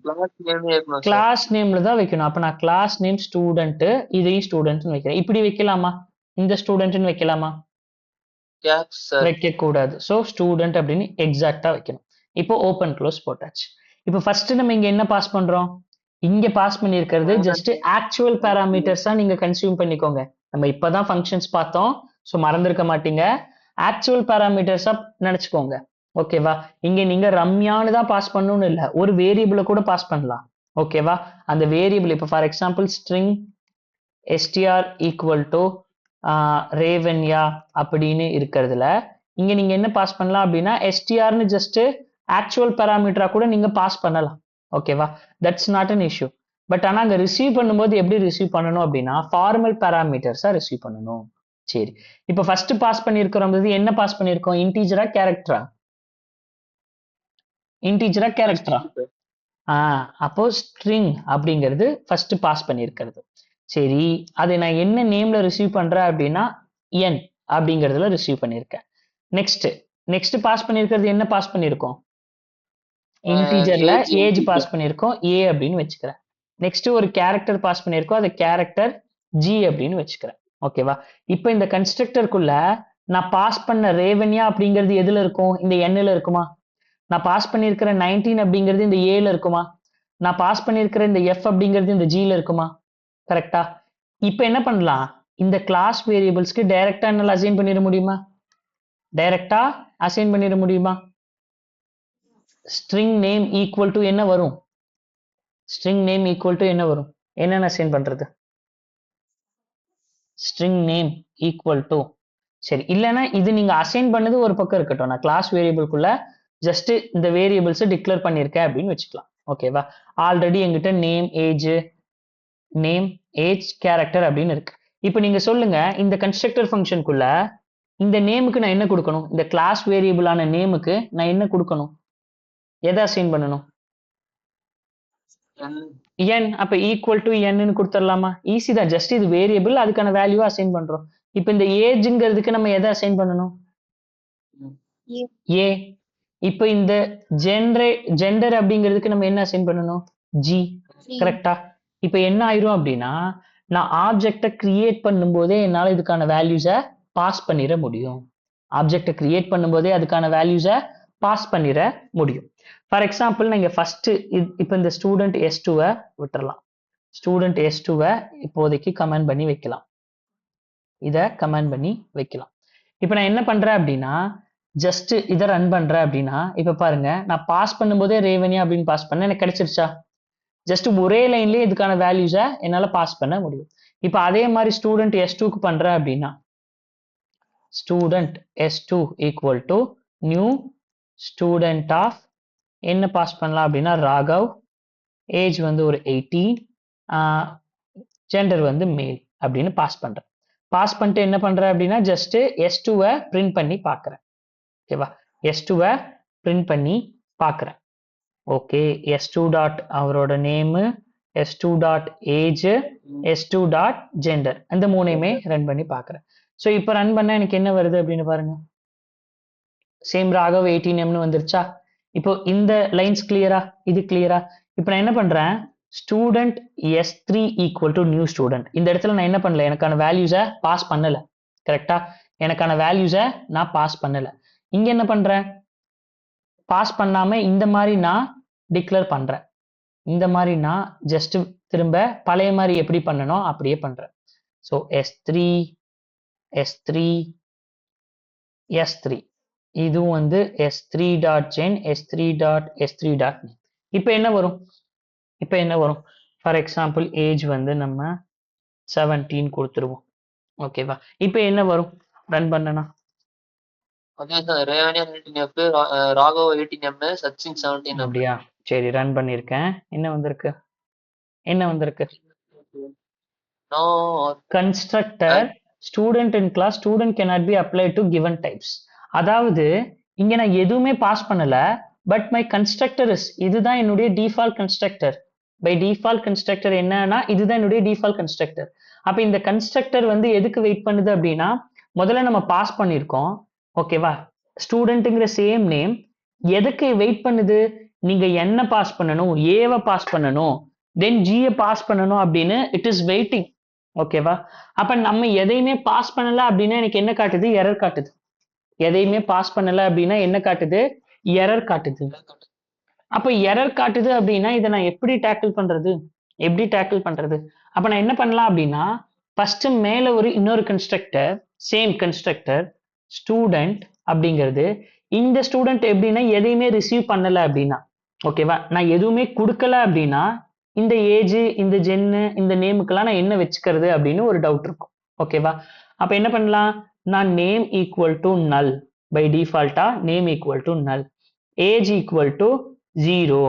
கிளாஸ் நேம்ல தான் வைக்கணும். அப்ப நான் கிளாஸ் நேம் ஸ்டூடெண்ட், இதையும் ஸ்டூடெண்ட் வைக்கிறேன். இப்படி வைக்கலாமா, இந்த ஸ்டூடெண்ட் வைக்கலாமா, வைக்க கூடாது. சோ ஸ்டூடெண்ட் அப்படின்னு எக்ஸாக்டா வைக்கணும். இப்போ ஓபன் க்ளோஸ் போட்டாச்சு. இப்போ ஃபர்ஸ்ட் நம்ம இங்க என்ன பாஸ் பண்றோம், இங்க பாஸ் பண்ணியிருக்கிறது ஜஸ்ட் ஆக்சுவல் பேராமீட்டர்ஸா நீங்க கன்சியூம் பண்ணிக்கோங்க. நம்ம இப்பதான் ஃபங்க்ஷன்ஸ் பார்த்தோம், ஸோ மறந்துருக்க மாட்டீங்க, ஆக்சுவல் பேராமீட்டர்ஸா நினைச்சுக்கோங்க. ஓகேவா, இங்க நீங்க ரம்யான்னு தான் பாஸ் பண்ணணும்னு இல்லை, ஒரு வேரியபிளை கூட பாஸ் பண்ணலாம். ஓகேவா, அந்த வேரியபிள் இப்போ for example string STR equal to Revanya அப்படின்னு இருக்கிறதுல இங்க நீங்க என்ன பாஸ் பண்ணலாம் அப்படின்னா, எஸ்டிஆர்னு ஜஸ்ட் ஆக்சுவல் பேராமீட்டரா கூட நீங்க பாஸ் பண்ணலாம். ஓகேவா, that's not an issue. But ஆனா அங்க ரிசீவ் பண்ணும்போது எப்படி ரிசீவ் பண்ணணும் அப்படின்னா, ஃபார்மல் பேராமீட்டர்ஸா ரிசீவ் பண்ணணும். சரி, இப்போ ஃபர்ஸ்ட் பாஸ் பண்ணிருக்கிறோம், என்ன பாஸ் பண்ணிருக்கோம், இன்டீஜரா கேரக்டரா, இன்டீஜரா கேரக்டரா, அப்போ ஸ்ட்ரிங் அப்படிங்கிறது ஃபர்ஸ்ட் பாஸ் பண்ணிருக்கிறது. சரி, அதை நான் என்ன நேம்ல ரிசீவ் பண்றேன் அப்படின்னா n, அப்படிங்கிறதுல ரிசீவ் பண்ணியிருக்கேன். நெக்ஸ்ட் பாஸ் பண்ணியிருக்கிறது என்ன பாஸ் பண்ணியிருக்கோம்? இன்டீஜர்ல ஏஜ் பாஸ் பண்ணியிருக்கோம், ஏ அப்படின்னு வச்சுக்கிறேன். நெக்ஸ்ட் ஒரு கேரக்டர் பாஸ் பண்ணியிருக்கோம், அது கேரக்டர் ஜி அப்படின்னு வச்சுக்கிறேன். ஓகேவா? இப்போ இந்த கன்ஸ்ட்ரக்டருக்குள்ள நான் பாஸ் பண்ண ரேவன்யா அப்படிங்கிறது எதுல இருக்கும்? இந்த எண்ணில் இருக்குமா? நான் பாஸ் பண்ணியிருக்கிற 19 அப்படிங்கிறது இந்த ஏல இருக்குமா? நான் பாஸ் பண்ணியிருக்கிற இந்த எஃப் அப்படிங்கிறது இந்த ஜில இருக்குமா? கரெக்டா? இப்போ என்ன பண்ணலாம்? இந்த கிளாஸ் வேரியபிள்ஸ்க்கு டைரக்டா என்னால அசைன் பண்ணிட முடியுமா? டைரக்டா அசைன் பண்ணிட முடியுமா? ஸ்ட்ரிங் நேம் ஈக்குவல் டு என்ன வரும்? ஸ்ட்ரிங் நேம் ஈக்குவல் டு என்ன வரும்? என்னென்ன அசைன் பண்றது? ஸ்ட்ரிங் நேம் ஈக்குவல் டு, சரி, இல்லைன்னா இது நீங்க அசைன் பண்ணது ஒரு பக்கம் இருக்கட்டும், நான் கிளாஸ் வேரியபிள்குள்ள ஜஸ்ட் இந்த வேரியபிள்ஸ் டிக்ளேர் பண்ணியிருக்கேன் அப்படின்னு வச்சுக்கலாம். ஓகேவா? ஆல்ரெடி எங்கிட்ட நேம் ஏஜ் கேரக்டர் அப்படின்னு இருக்கு. இப்போ நீங்க சொல்லுங்க, இந்த கன்ஸ்ட்ரக்டர் ஃபங்க்ஷனுக்குள்ள இந்த நேமுக்கு நான் என்ன கொடுக்கணும்? இந்த கிளாஸ் வேரியபிளான நேமுக்கு நான் என்ன கொடுக்கணும்? எதை அசைன் பண்ணணும்? n. அப்ப ஈக்குவல் டு n கொடுத்துடலாமா? ஈஸி தான், ஜஸ்ட் இது வேரியபிள், அதுக்கான வேல்யூ அசைன் பண்றோம். இப்போ இந்த ஏஜ்ங்கிறதுக்கு நம்ம எதை அசைன் பண்ணணும்? ஏ. இப்போ இந்த ஜெண்டர் அப்படிங்கிறதுக்கு நம்ம என்ன அசைன் பண்ணணும்? ஜி. கரெக்டா? இப்போ என்ன ஆயிரும் அப்படின்னா, நான் ஆப்ஜெக்டை கிரியேட் பண்ணும்போதே என்னால இதுக்கான வேல்யூஸை பாஸ் பண்ணிட முடியும். ஆப்ஜெக்டை கிரியேட் பண்ணும்போதே அதுக்கான வேல்யூஸை பாஸ் பண்ணிட முடியும். ஃபார் எக்ஸாம்பிள், நீங்க ஃபர்ஸ்ட் இப்போ இந்த ஸ்டூடெண்ட் S2 விட்டுறலாம். ஸ்டூடெண்ட் S2 இப்போதைக்கு கமெண்ட் பண்ணி வைக்கலாம். இதை கமெண்ட் பண்ணி வைக்கலாம். இப்போ நான் என்ன பண்றேன் அப்படின்னா, ஜஸ்ட் இதை ரன் பண்றேன் அப்படின்னா, இப்போ பாருங்க, நான் பாஸ் பண்ணும்போதே ரேவன்யா அப்படின்னு பாஸ் பண்ண எனக்கு கிடைச்சிருச்சா? ஜஸ்ட் ஒரே லைன்லயே இதுக்கான வேல்யூஸை என்னால பாஸ் பண்ண முடியும். இப்போ அதே மாதிரி ஸ்டூடெண்ட் S2க்கு பண்றேன் அப்படின்னா, student S2 equal to new student of என்ன பாஸ் பண்ணலாம் அப்படின்னா ராகவ், ஏஜ் வந்து ஒரு 18, ஜெண்டர் வந்து மேல் அப்படின்னு பாஸ் பண்றேன். பாஸ் பண்ணிட்டு என்ன பண்றேன் அப்படின்னா, ஜஸ்ட் S2 பிரிண்ட் பண்ணி பார்க்குறேன். ஓகேவா? S2 பிரிண்ட் பண்ணி பார்க்குறேன். ஓகே, S2 டாட் அவரோட name, S2 dot age, S2 dot gender, அந்த மூணையுமே ரன் பண்ணி பார்க்குறேன். ஸோ இப்போ ரன் பண்ண எனக்கு என்ன வருது அப்படின்னு பாருங்க, சேம் ராகவ் 18 வந்துருச்சா? இப்போ இந்த லைன்ஸ் கிளியரா? இது கிளியரா? இப்போ நான் என்ன பண்றேன், student S3 equal to new student. இந்த இடத்துல நான் என்ன பண்ணல, எனக்கான வேல்யூஸை பாஸ் பண்ணல. கரெக்டா? எனக்கான வேல்யூஸை நான் பாஸ் பண்ணல. இங்க என்ன பண்றேன், பாஸ் பண்ணாம இந்த மாதிரி நான் டிக்ளேர் பண்றேன். இந்த மாதிரி நான் ஜஸ்ட் திரும்ப பழைய மாதிரி எப்படி பண்ணணும் அப்படியே பண்றேன். ஸோ S3 இதுவும் வந்து S3 dot gen, S3 dot S3 dot. இப்போ என்ன வரும்? ஃபார் எக்ஸாம்பிள் ஏஜ் வந்து நம்ம 17 கொடுத்துருவோம். ஓகேவா? இப்போ என்ன வரும் ரன் பண்ணனா? ராகவ் 18M, சச்சின் 17. அப்படியா? சரி, ரன் பண்ணியிருக்கேன். என்ன வந்திருக்கு? Constructor student in class student cannot be applied to given types. அதாவது இங்க நான் எதுவுமே பாஸ் பண்ணல, பட் மை கன்ஸ்ட்ரக்டர் இதுதான் என்னுடைய default constructor. By default constructor என்னன்னா, இதுதான் என்னுடைய டிஃபால்ட் கன்ஸ்ட்ரக்டர். அப்ப இந்த கன்ஸ்ட்ரக்டர் வந்து எதுக்கு வெயிட் பண்ணுது அப்படின்னா, முதல்ல நம்ம பாஸ் பண்ணியிருக்கோம். ஓகேவா? ஸ்டூடெண்ட்டுங்கிற சேம் நேம் எதுக்கு வெயிட் பண்ணுது? நீங்க என்ன பாஸ் பண்ணணும், ஏவை பாஸ் பண்ணணும், தென் ஜியை பாஸ் பண்ணணும் அப்படின்னு இட் இஸ் வெயிட்டிங். ஓகேவா? அப்ப நம்ம எதையுமே பாஸ் பண்ணல அப்படின்னா எனக்கு என்ன காட்டுது? எரர் காட்டுது. எதையுமே பாஸ் பண்ணல அப்படின்னா என்ன காட்டுது? எரர் காட்டுது. அப்ப எரர் காட்டுது அப்படின்னா இதை நான் எப்படி டேக்கிள் பண்றது? அப்ப நான் என்ன பண்ணலாம் அப்படின்னா, ஃபர்ஸ்ட் மேல ஒரு இன்னொரு கன்ஸ்ட்ரக்டர், சேம் கன்ஸ்ட்ரக்டர் ஸ்டூடெண்ட் அப்படிங்கிறது, இந்த ஸ்டூடெண்ட் எப்படின்னா எதையுமே ரிசீவ் பண்ணல அப்படின்னா, ஓகேவா, நான் எதுவுமே கொடுக்கல அப்படின்னா இந்த ஏஜ், இந்த ஜென்னு, இந்த நேமுக்கெல்லாம் நான் என்ன வச்சுக்கிறது அப்படின்னு ஒரு டவுட் இருக்கும். ஓகேவா? அப்ப என்ன பண்ணலாம், நான் name equal to null, by டிஃபால்ட்டா name equal to null, age equal to 0,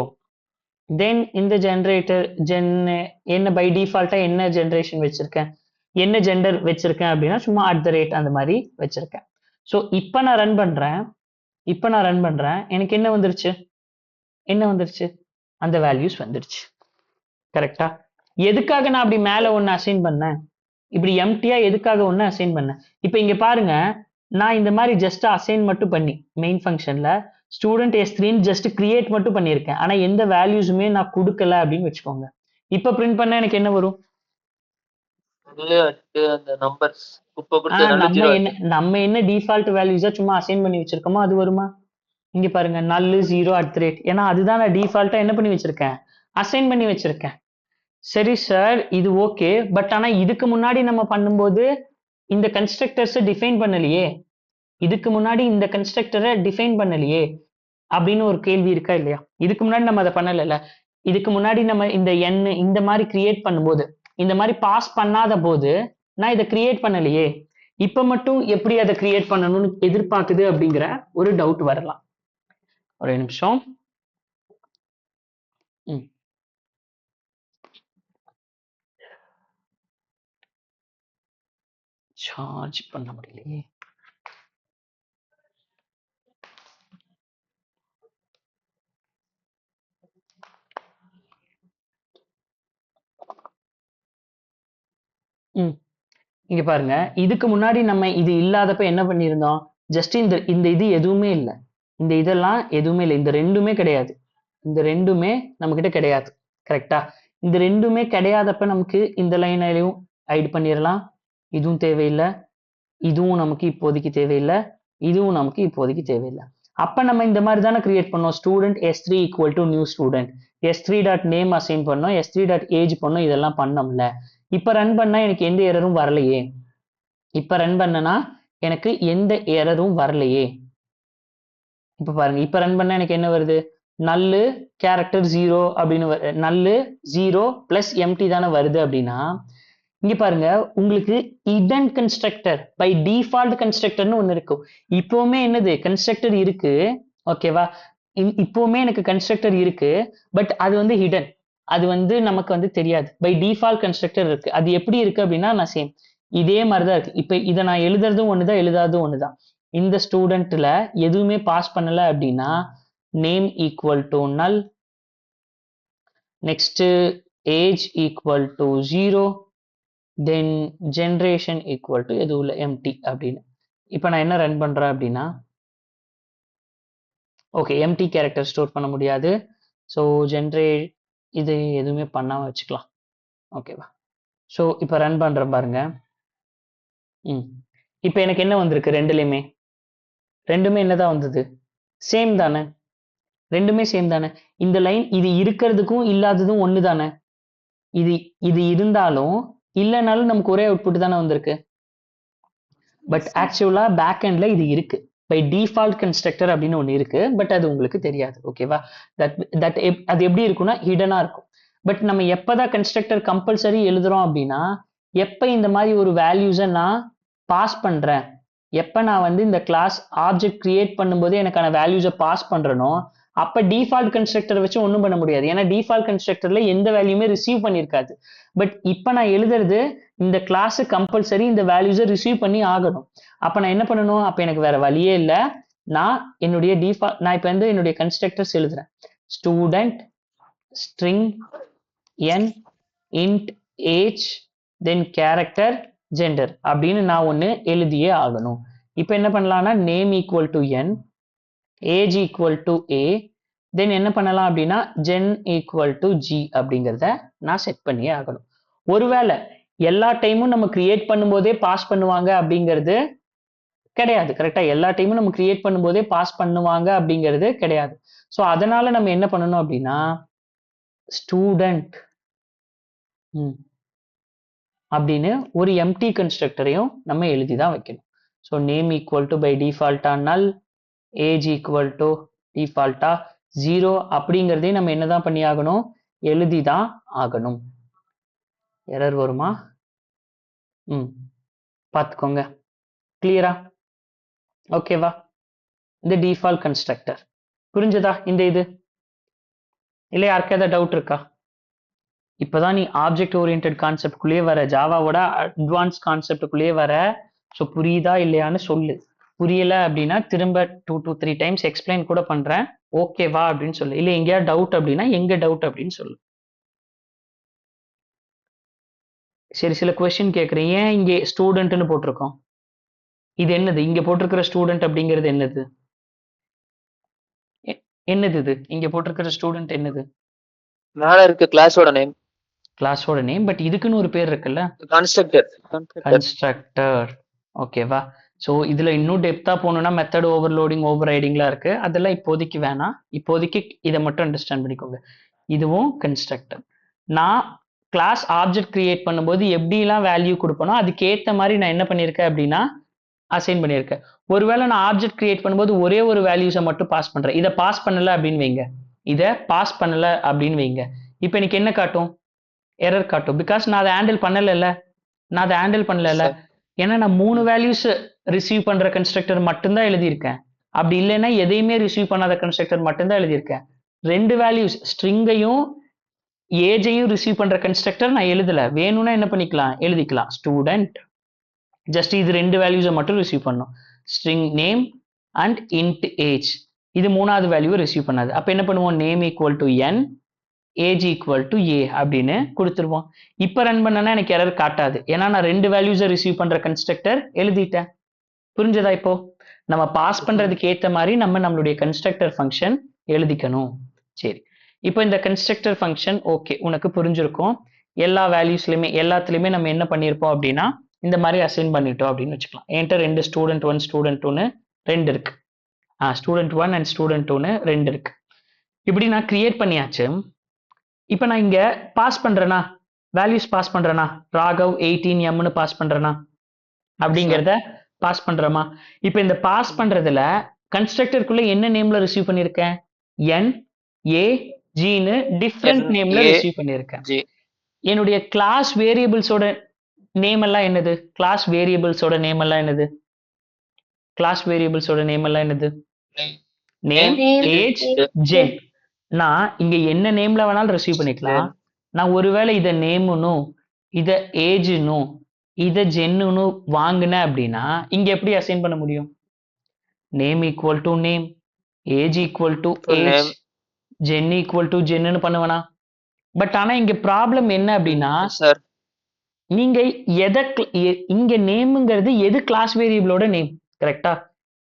then இந்த ஜென்ரேட்டர் என்ன பை டிஃபால்ட்டா என்ன ஜென்ரேஷன் வச்சிருக்கேன், என்ன ஜெண்டர் வச்சிருக்கேன் அப்படின்னா சும்மா @ அந்த மாதிரி வச்சிருக்கேன். ஸோ இப்போ நான் ரன் பண்றேன், எனக்கு என்ன வந்துருச்சு? அந்த வேல்யூஸ் வந்துருச்சு. கரெக்டா? எதுக்காக நான் அப்படி மேல ஒன்னு அசைன் பண்ணேன்? இப்படி எம்டியா எதுக்காக ஒன்று அசைன் பண்ணேன். இப்போ இங்க பாருங்க, நான் இந்த மாதிரி ஜஸ்ட் அசைன் மட்டும் பண்ணி மெயின் ஃபங்க்ஷன்ல ஸ்டூடெண்ட் S3ன்னு ஜஸ்ட் கிரியேட் மட்டும் பண்ணியிருக்கேன். ஆனா எந்த வேல்யூஸுமே நான் கொடுக்கல அப்படின்னு வச்சுக்கோங்க. இப்போ பிரிண்ட் பண்ணா எனக்கு என்ன வரும்? அந்த நம்பர்ஸ் இப்போ கொடுத்ததுனால ஜீரோ நம்ம என்ன டிஃபால்ட் வேல்யூஸா சும்மா அசைன் பண்ணி வச்சிருக்கோமோ அது வருமா? இங்க பாருங்க, null 0 @ ஏன்னா அதுதான் நான் டிஃபால்ட்டா என்ன பண்ணி வச்சிருக்கேன், அசைன் பண்ணி வச்சிருக்கேன். சரி சார், இது ஓகே. பட் ஆனா இதுக்கு முன்னாடி நம்ம பண்ணும்போது இந்த கன்ஸ்ட்ரக்டர்ஸ் டிஃபைன் பண்ணலையே, இதுக்கு முன்னாடி இந்த கன்ஸ்ட்ரக்டரை டிஃபைன் பண்ணலையே அப்படின்னு ஒரு கேள்வி இருக்கா இல்லையா? இதுக்கு முன்னாடி நம்ம அதை பண்ணல. இதுக்கு முன்னாடி நம்ம இந்த n இந்த மாதிரி கிரியேட் பண்ணும்போது, இந்த மாதிரி பாஸ் பண்ணாத போது நான் இதை கிரியேட் பண்ணலையே, இப்ப மட்டும் எப்படி அதை கிரியேட் பண்ணணும்னு எதிர்பார்க்குது அப்படிங்கிற ஒரு டவுட் வரலாம். ஒரு நிமிஷம். சார்ஜ் பண்ண முடியலையே. இங்க பாருங்க, இதுக்கு முன்னாடி நம்ம இது இல்லாதப்ப என்ன பண்ணியிருந்தோம், ஜஸ்ட் இந்த இந்த இது எதுவுமே இல்லை, இந்த இதெல்லாம் எதுவுமே இல்லை, இந்த ரெண்டுமே கிடையாது, இந்த ரெண்டுமே நம்ம கிட்ட கிடையாது. கரெக்டா? இந்த ரெண்டுமே கிடையாதப்ப நமக்கு இந்த லைனையும் ஹைட் பண்ணிடலாம். இதுவும் தேவையில்லை, இதுவும் நமக்கு இப்போதைக்கு தேவையில்லை, இதுவும் நமக்கு இப்போதைக்கு தேவையில்லை. அப்ப நம்ம இந்த மாதிரி தானே கிரியேட் பண்ணோம், student S3 = new student, S3.name assign பண்ணோம், S3.age பண்ணோம், இதெல்லாம் பண்ணோம்ல. இப்ப ரன் பண்ணா எனக்கு எந்த எரரும் வரலையே, இப்ப ரன் பண்ணனா எனக்கு எந்த எரரும் வரலையே. இப்ப பாருங்க, இப்ப ரன் பண்ணா எனக்கு என்ன வருது, null கேரக்டர் 0 அப்படின்னு null 0 plus empty தானே வருது. அப்படின்னா இங்க பாருங்க, உங்களுக்கு hidden constructor by default constructorன்னு ஒண்ணு இருக்கும். இப்பவுமே என்னது கன்ஸ்ட்ரக்டர் இருக்கு, ஓகேவா? இப்பவுமே எனக்கு கன்ஸ்ட்ரக்டர் இருக்கு, பட் அது வந்து hidden, அது வந்து நமக்கு வந்து தெரியாது. பை டிஃபால்ட் கன்ஸ்ட்ரக்டர் இருக்கு. அது எப்படி இருக்கு அப்படின்னா, நான் சேம் இதே மாதிரிதான் இருக்கு. இப்ப இதை நான் எழுதுறதும் ஒண்ணுதான், எழுதாததும் ஒண்ணுதான். இந்த ஸ்டூடெண்ட்ல எதுவுமே பாஸ் பண்ணல அப்படின்னா நேம் = null, நெக்ஸ்ட் ஏஜ் = 0, தென் ஜென்ரேஷன் = எதுவும் இல்லை எம்டி அப்படின்னு. இப்ப நான் என்ன ரன் பண்றேன் அப்படின்னா, ஓகே, எம்டி கேரக்டர் ஸ்டோர் பண்ண முடியாது. ஸோ இது எதுவுமே பண்ணாம வச்சுக்கலாம், ஓகேவா? ஸோ இப்போ ரன் பண்றேன் பாருங்க. இப்போ எனக்கு என்ன வந்திருக்கு, ரெண்டுமே என்னதான் வந்தது, சேம் தானே, ரெண்டுமே சேம் தானே. இந்த லைன் இது இருக்கிறதுக்கும் இல்லாததும் ஒன்று தானே, இது இருந்தாலும் இல்லைனாலும் நமக்கு ஒரே அவுட்புட் தானே வந்திருக்கு. பட் ஆக்சுவலா பேக் எண்ட்ல இது இருக்கு, பை டிஃபால்ட் கன்ஸ்ட்ரக்டர் அப்படின்னு ஒன்று இருக்கு, பட் அது உங்களுக்கு தெரியாது, ஓகேவா? அது எப்படி இருக்கும்னா ஹிடனா இருக்கும். பட் நம்ம எப்பதான் கன்ஸ்ட்ரக்டர் கம்பல்சரி எழுதுறோம் அப்படின்னா, எப்ப இந்த மாதிரி ஒரு வேல்யூஸை நான் பாஸ் பண்றேன், எப்ப நான் வந்து இந்த கிளாஸ் ஆப்ஜெக்ட் கிரியேட் பண்ணும்போது எனக்கான வேல்யூஸை பாஸ் பண்றேனோ, அப்ப டிஃபால்ட் கன்ஸ்ட்ரக்டர் வச்சு ஒன்றும் பண்ண முடியாது. ஏன்னா டிஃபால்ட் கன்ஸ்ட்ரக்டர்ல எந்த வேல்யூமே ரிசீவ் பண்ணியிருக்காது. பட் இப்ப நான் எழுதுறது இந்த கிளாஸ் கம்பல்சரி இந்த வேல்யூஸை ரிசீவ் பண்ணி ஆகணும். அப்ப நான் என்ன பண்ணணும், அப்ப எனக்கு வேற வழியே இல்லை, நான் என்னுடைய நான் இப்ப வந்து என்னுடைய கன்ஸ்ட்ரக்டர்ஸ் எழுதுறேன். Student string n int age then character gender அப்படின்னு நான் ஒன்று எழுதியே ஆகணும். இப்போ என்ன பண்ணலாம்னா நேம் = n, ஏஜ் = a, தென் என்ன பண்ணலாம் அப்படின்னா gen = g அப்படிங்கிறத நான் செட் பண்ணியே ஆகணும். ஒருவேளை எல்லா டைமும் நம்ம கிரியேட் பண்ணும்போதே பாஸ் பண்ணுவாங்க அப்படிங்கிறது கிடையாது. கரெக்டா? எல்லா டைமும் நம்ம கிரியேட் பண்ணும்போதே பாஸ் பண்ணுவாங்க அப்படிங்கிறது கிடையாது. ஸோ அதனால நம்ம என்ன பண்ணணும் அப்படின்னா, ஸ்டூடெண்ட் அப்படின்னு ஒரு எம்டி கன்ஸ்ட்ரக்டரையும் நம்ம எழுதி தான் வைக்கணும். ஸோ நேம் = பை டிஃபால்ட்டா null, ஏஜ் = டிஃபால்ட்டா 0 அப்படிங்கிறதையும் நம்ம என்னதான் பண்ணி ஆகணும், எழுதி தான் ஆகணும். எரர் வருமா? பார்த்துக்கோங்க. கிளியரா? ஓகேவா? இந்த டிஃபால்ட் கன்ஸ்ட்ரக்டர் புரிஞ்சதா? இந்த இது இல்லை, யாருக்கு ஏதாவது டவுட் இருக்கா? இப்போதான் நீ ஆப்ஜெக்ட் ஓரியன்டட் கான்செப்ட்குள்ளேயே வர, ஜாவாவோட அட்வான்ஸ் கான்செப்டுக்குள்ளேயே வர. ஸோ புரியுதா இல்லையான்னு சொல்லு. புரியல அப்படின்னா திரும்ப 2 to 3 டைம்ஸ் எக்ஸ்பிளைன் கூட பண்றேன், ஓகேவா அப்படின்னு சொல்லு. இல்லை எங்கேயாவது டவுட் அப்படின்னா எங்க டவுட் அப்படின்னு சொல்லு. சரி, சில கொஸ்டின் கேட்குறேன். ஏன் இங்கே ஸ்டூடெண்ட்னு போட்டிருக்கோம்? இது என்னது? இங்க போட்டிருக்கிற ஸ்டூடெண்ட் அப்படிங்கிறது என்னது? எ- என்னது இது? இங்க போட்டிருக்கிற ஸ்டூடெண்ட் என்னது? மேல இருக்க கிளாஸோட நேம். கிளாஸோட நேம். பட் இதுக்குன்னு ஒரு பேர் இருக்குல்ல, கன்ஸ்ட்ரக்டர். கன்ஸ்ட்ரக்டர். ஓகேவா? ஸோ இதுல இன்னும் டெப்தா போகணும்னா மெத்தட் ஓவர்லோடிங் ஓவர் ரைடிங்லாம் இருக்கு. அதெல்லாம் இப்போதைக்கு வேணாம். இப்போதைக்கு இதை மட்டும் அண்டர்ஸ்டாண்ட் பண்ணிக்கோங்க. இதுவும் கன்ஸ்ட்ரக்டர். நான் கிளாஸ் ஆப்ஜெக்ட் கிரியேட் பண்ணும்போது எப்படிலாம் வேல்யூ கொடுப்பனோ அதுக்கேற்ற மாதிரி நான் என்ன பண்ணியிருக்கேன் அப்படின்னா அசைன் பண்ணியிருக்கேன். ஒருவேளை நான் ஆப்ஜெக்ட் கிரியேட் பண்ணும்போது ஒரே ஒரு வேல்யூஸை மட்டும் பாஸ் பண்றேன். இதை பாஸ் பண்ணல அப்படின்னு வைங்க, இதை பாஸ் பண்ணல அப்படின்னு வைங்க. இப்போ எனக்கு என்ன காட்டும்? எரர் காட்டும். பிகாஸ் நான் அதை ஹேண்டில் பண்ணல, நான் அதை ஹேண்டில் பண்ணல. ஏன்னா நான் 3 வேல்யூஸ் ரிசீவ் பண்ற கன்ஸ்ட்ரக்டர் மட்டும்தான் எழுதியிருக்கேன். அப்படி இல்லைன்னா எதையுமே ரிசீவ் பண்ணாத கன்ஸ்ட்ரக்டர் மட்டும்தான் எழுதியிருக்கேன். 2 வேல்யூஸ் ஸ்ட்ரிங்கையும் ஏஜையும் ரிசீவ் பண்ற கன்ஸ்ட்ரக்டர் நான் எழுதல. வேணும்னா என்ன பண்ணிக்கலாம், எழுதிக்கலாம். ஸ்டூடெண்ட் ஜஸ்ட் இது 2 வேல்யூஸை மட்டும் ரிசீவ் பண்ணும். String name and int age. இது 3வது வேல்யூவை ரிசீவ் பண்ணாது. அப்ப என்ன பண்ணுவோம்? Name equal to n, age equal to A அப்படின்னு கொடுத்துருவோம். இப்போ ரன் பண்ணனா எனக்கு எரர் காட்டாது. ஏன்னா நான் 2 வேல்யூஸை ரிசீவ் பண்ற கன்ஸ்ட்ரக்டர் எழுதிட்டேன். புரிஞ்சதா? இப்போ நம்ம பாஸ் பண்றதுக்கு ஏற்ற மாதிரி நம்மளுடைய கன்ஸ்ட்ரக்டர் ஃபங்க்ஷன் எழுதிக்கணும். சரி, இப்போ இந்த கன்ஸ்ட்ரக்டர் ஃபங்க்ஷன் ஓகே உனக்கு புரிஞ்சிருக்கும். எல்லா வேல்யூஸ்லையுமே எல்லாத்துலேயுமே நம்ம என்ன பண்ணியிருப்போம் அப்படின்னா இந்த மாதிரி அசைன் பண்ணிட்டோம் அப்படின்னு வச்சுக்கலாம். என்கிட்ட 2 ஸ்டூடெண்ட் 1 ஸ்டூடெண்ட் 2ன்னு 2 இருக்கு. ஸ்டூடெண்ட் 1 அண்ட் ஸ்டூடெண்ட் 2ன்னு 2 இருக்கு. இப்படி நான் கிரியேட் பண்ணியாச்சு. இப்போ நான் இங்க பாஸ் பண்றேனா, வேல்யூஸ் பாஸ் பண்றேனா, ராகவ் 18 பாஸ் பண்றேனா அப்படிங்கிறத பாஸ் பண்றோமா? இப்போ இந்த பாஸ் பண்றதுல கன்ஸ்ட்ரக்டருக்குள்ள என்ன நேம்ல ரிசீவ் பண்ணிருக்கேன்? n, a, gன்னு டிஃப்ரெண்ட் நேம்ல ரிசீவ் பண்ணிருக்கேன். என்னுடைய கிளாஸ் வேரியபிள்ஸோட நேம் எல்லாம் என்னது? கிளாஸ் வேரியபிள்ஸோட நேம் எல்லாம் என்னது? கிளாஸ் வேரியபிள்ஸோட நேம் எல்லாம் என்னது? Name, age, gen. நான் இங்க என்ன நேம்ல வேணாலும் ரிசீவ் பண்ணிக்கலாம். நான் ஒருவேளை இதை நேம்னும் இதை ஏஜ்னும் இதை ஜென்னுன்னு வாங்கினேன் அப்படின்னா இங்க எப்படி அசைன் பண்ண முடியும்? Name equal to name, age equal to age, gen equal to ஜென்னு பண்ணுவேனா? பட் ஆனா இங்க ப்ராப்ளம் என்ன அப்படின்னா நீங்க எதை இங்க நேம்ங்கிறது எது கிளாஸ் வேரியபிளோட நேம், கரெக்டா?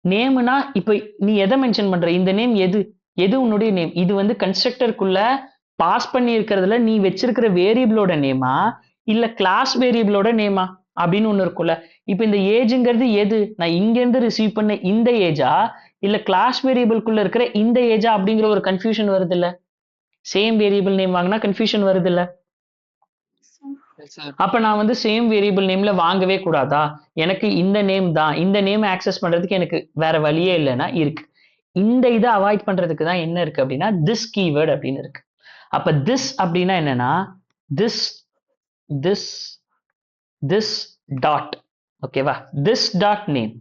நேம்னா இப்ப நீ எதை மென்ஷன் பண்ற? இந்த நேம் எது எது உன்னுடைய நேம்? இது வந்து கன்ஸ்ட்ரக்டருக்குள்ள பாஸ் பண்ணி இருக்கிறதுல நீ வச்சிருக்கிற வேரியபிளோட நேமா இல்ல கிளாஸ் வேரியபிளோட நேமா அப்படின்னு ஒண்ணு இருக்குல்ல. இப்ப இந்த ஏஜ்ங்கிறது எது? நான் இங்க இருந்து ரிசீவ் பண்ண இந்த ஏஜா இல்ல கிளாஸ் வேரியபிள்குள்ள இருக்கிற இந்த ஏஜா அப்படிங்கிற ஒரு கன்ஃபியூஷன் வருது இல்ல. சேம் வேரியபிள் நேம் வாங்கினா கன்ஃபியூஷன் வருது இல்ல. அப்ப நான் வந்து சேம் வேரியபிள் நேம்ல வாங்கவே கூடாதா? எனக்கு இந்த நேம் தான், இந்த நேம் ஆக்சஸ் பண்றதுக்கு எனக்கு வேற வழியே இல்லைன்னா இருக்கு. இந்த இதை அவாய்ட் பண்றதுக்கு தான் என்ன இருக்கு அப்படின்னா திஸ் கீவேர்ட் அப்படின்னு இருக்கு. அப்ப திஸ் அப்படின்னா என்னன்னா திஸ் திஸ் திஸ் டாட், ஓகேவா? This dot name.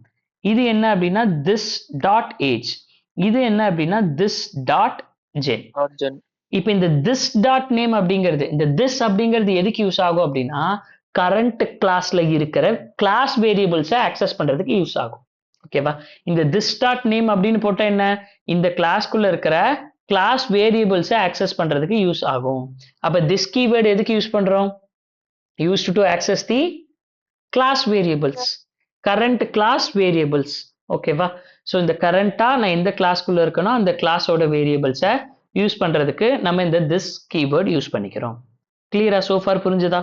இது என்ன அப்படின்னா திஸ் டாட் ஏஜ். இது என்ன அப்படின்னா திஸ் டாட் ஜென். இப்ப இந்த திஸ் டாட் நேம் அப்படிங்கிறது இந்த திஸ் அப்படிங்கிறது எதுக்கு யூஸ் ஆகும் அப்படின்னா கரண்ட் கிளாஸ்ல இருக்கிற கிளாஸ் வேரியபிள்ஸை ஆக்சஸ் பண்றதுக்கு யூஸ் ஆகும். ஓகேவா? இந்த திஸ் டாட் நேம் அப்படின்னு போட்டா என்ன? இந்த கிளாஸ்க்குள்ள இருக்கிற கிளாஸ் வேரியபிள்ஸை ஆக்சஸ் பண்றதுக்கு யூஸ் ஆகும். அப்ப திஸ் கீவேர்டு எதுக்கு யூஸ் பண்றோம்? used to access the class variables, current class variables. ஓகேவா? ஸோ இந்த கரண்டா நான் எந்த கிளாஸ்க்குள்ள இருக்கனோ அந்த கிளாஸோட வேரியபிள்ஸை யூஸ் பண்றதுக்கு நம்ம இந்த திஸ் கீவேர்ட் யூஸ் பண்ணிக்கிறோம். கிளியரா? சோஃபார் புரிஞ்சுதா?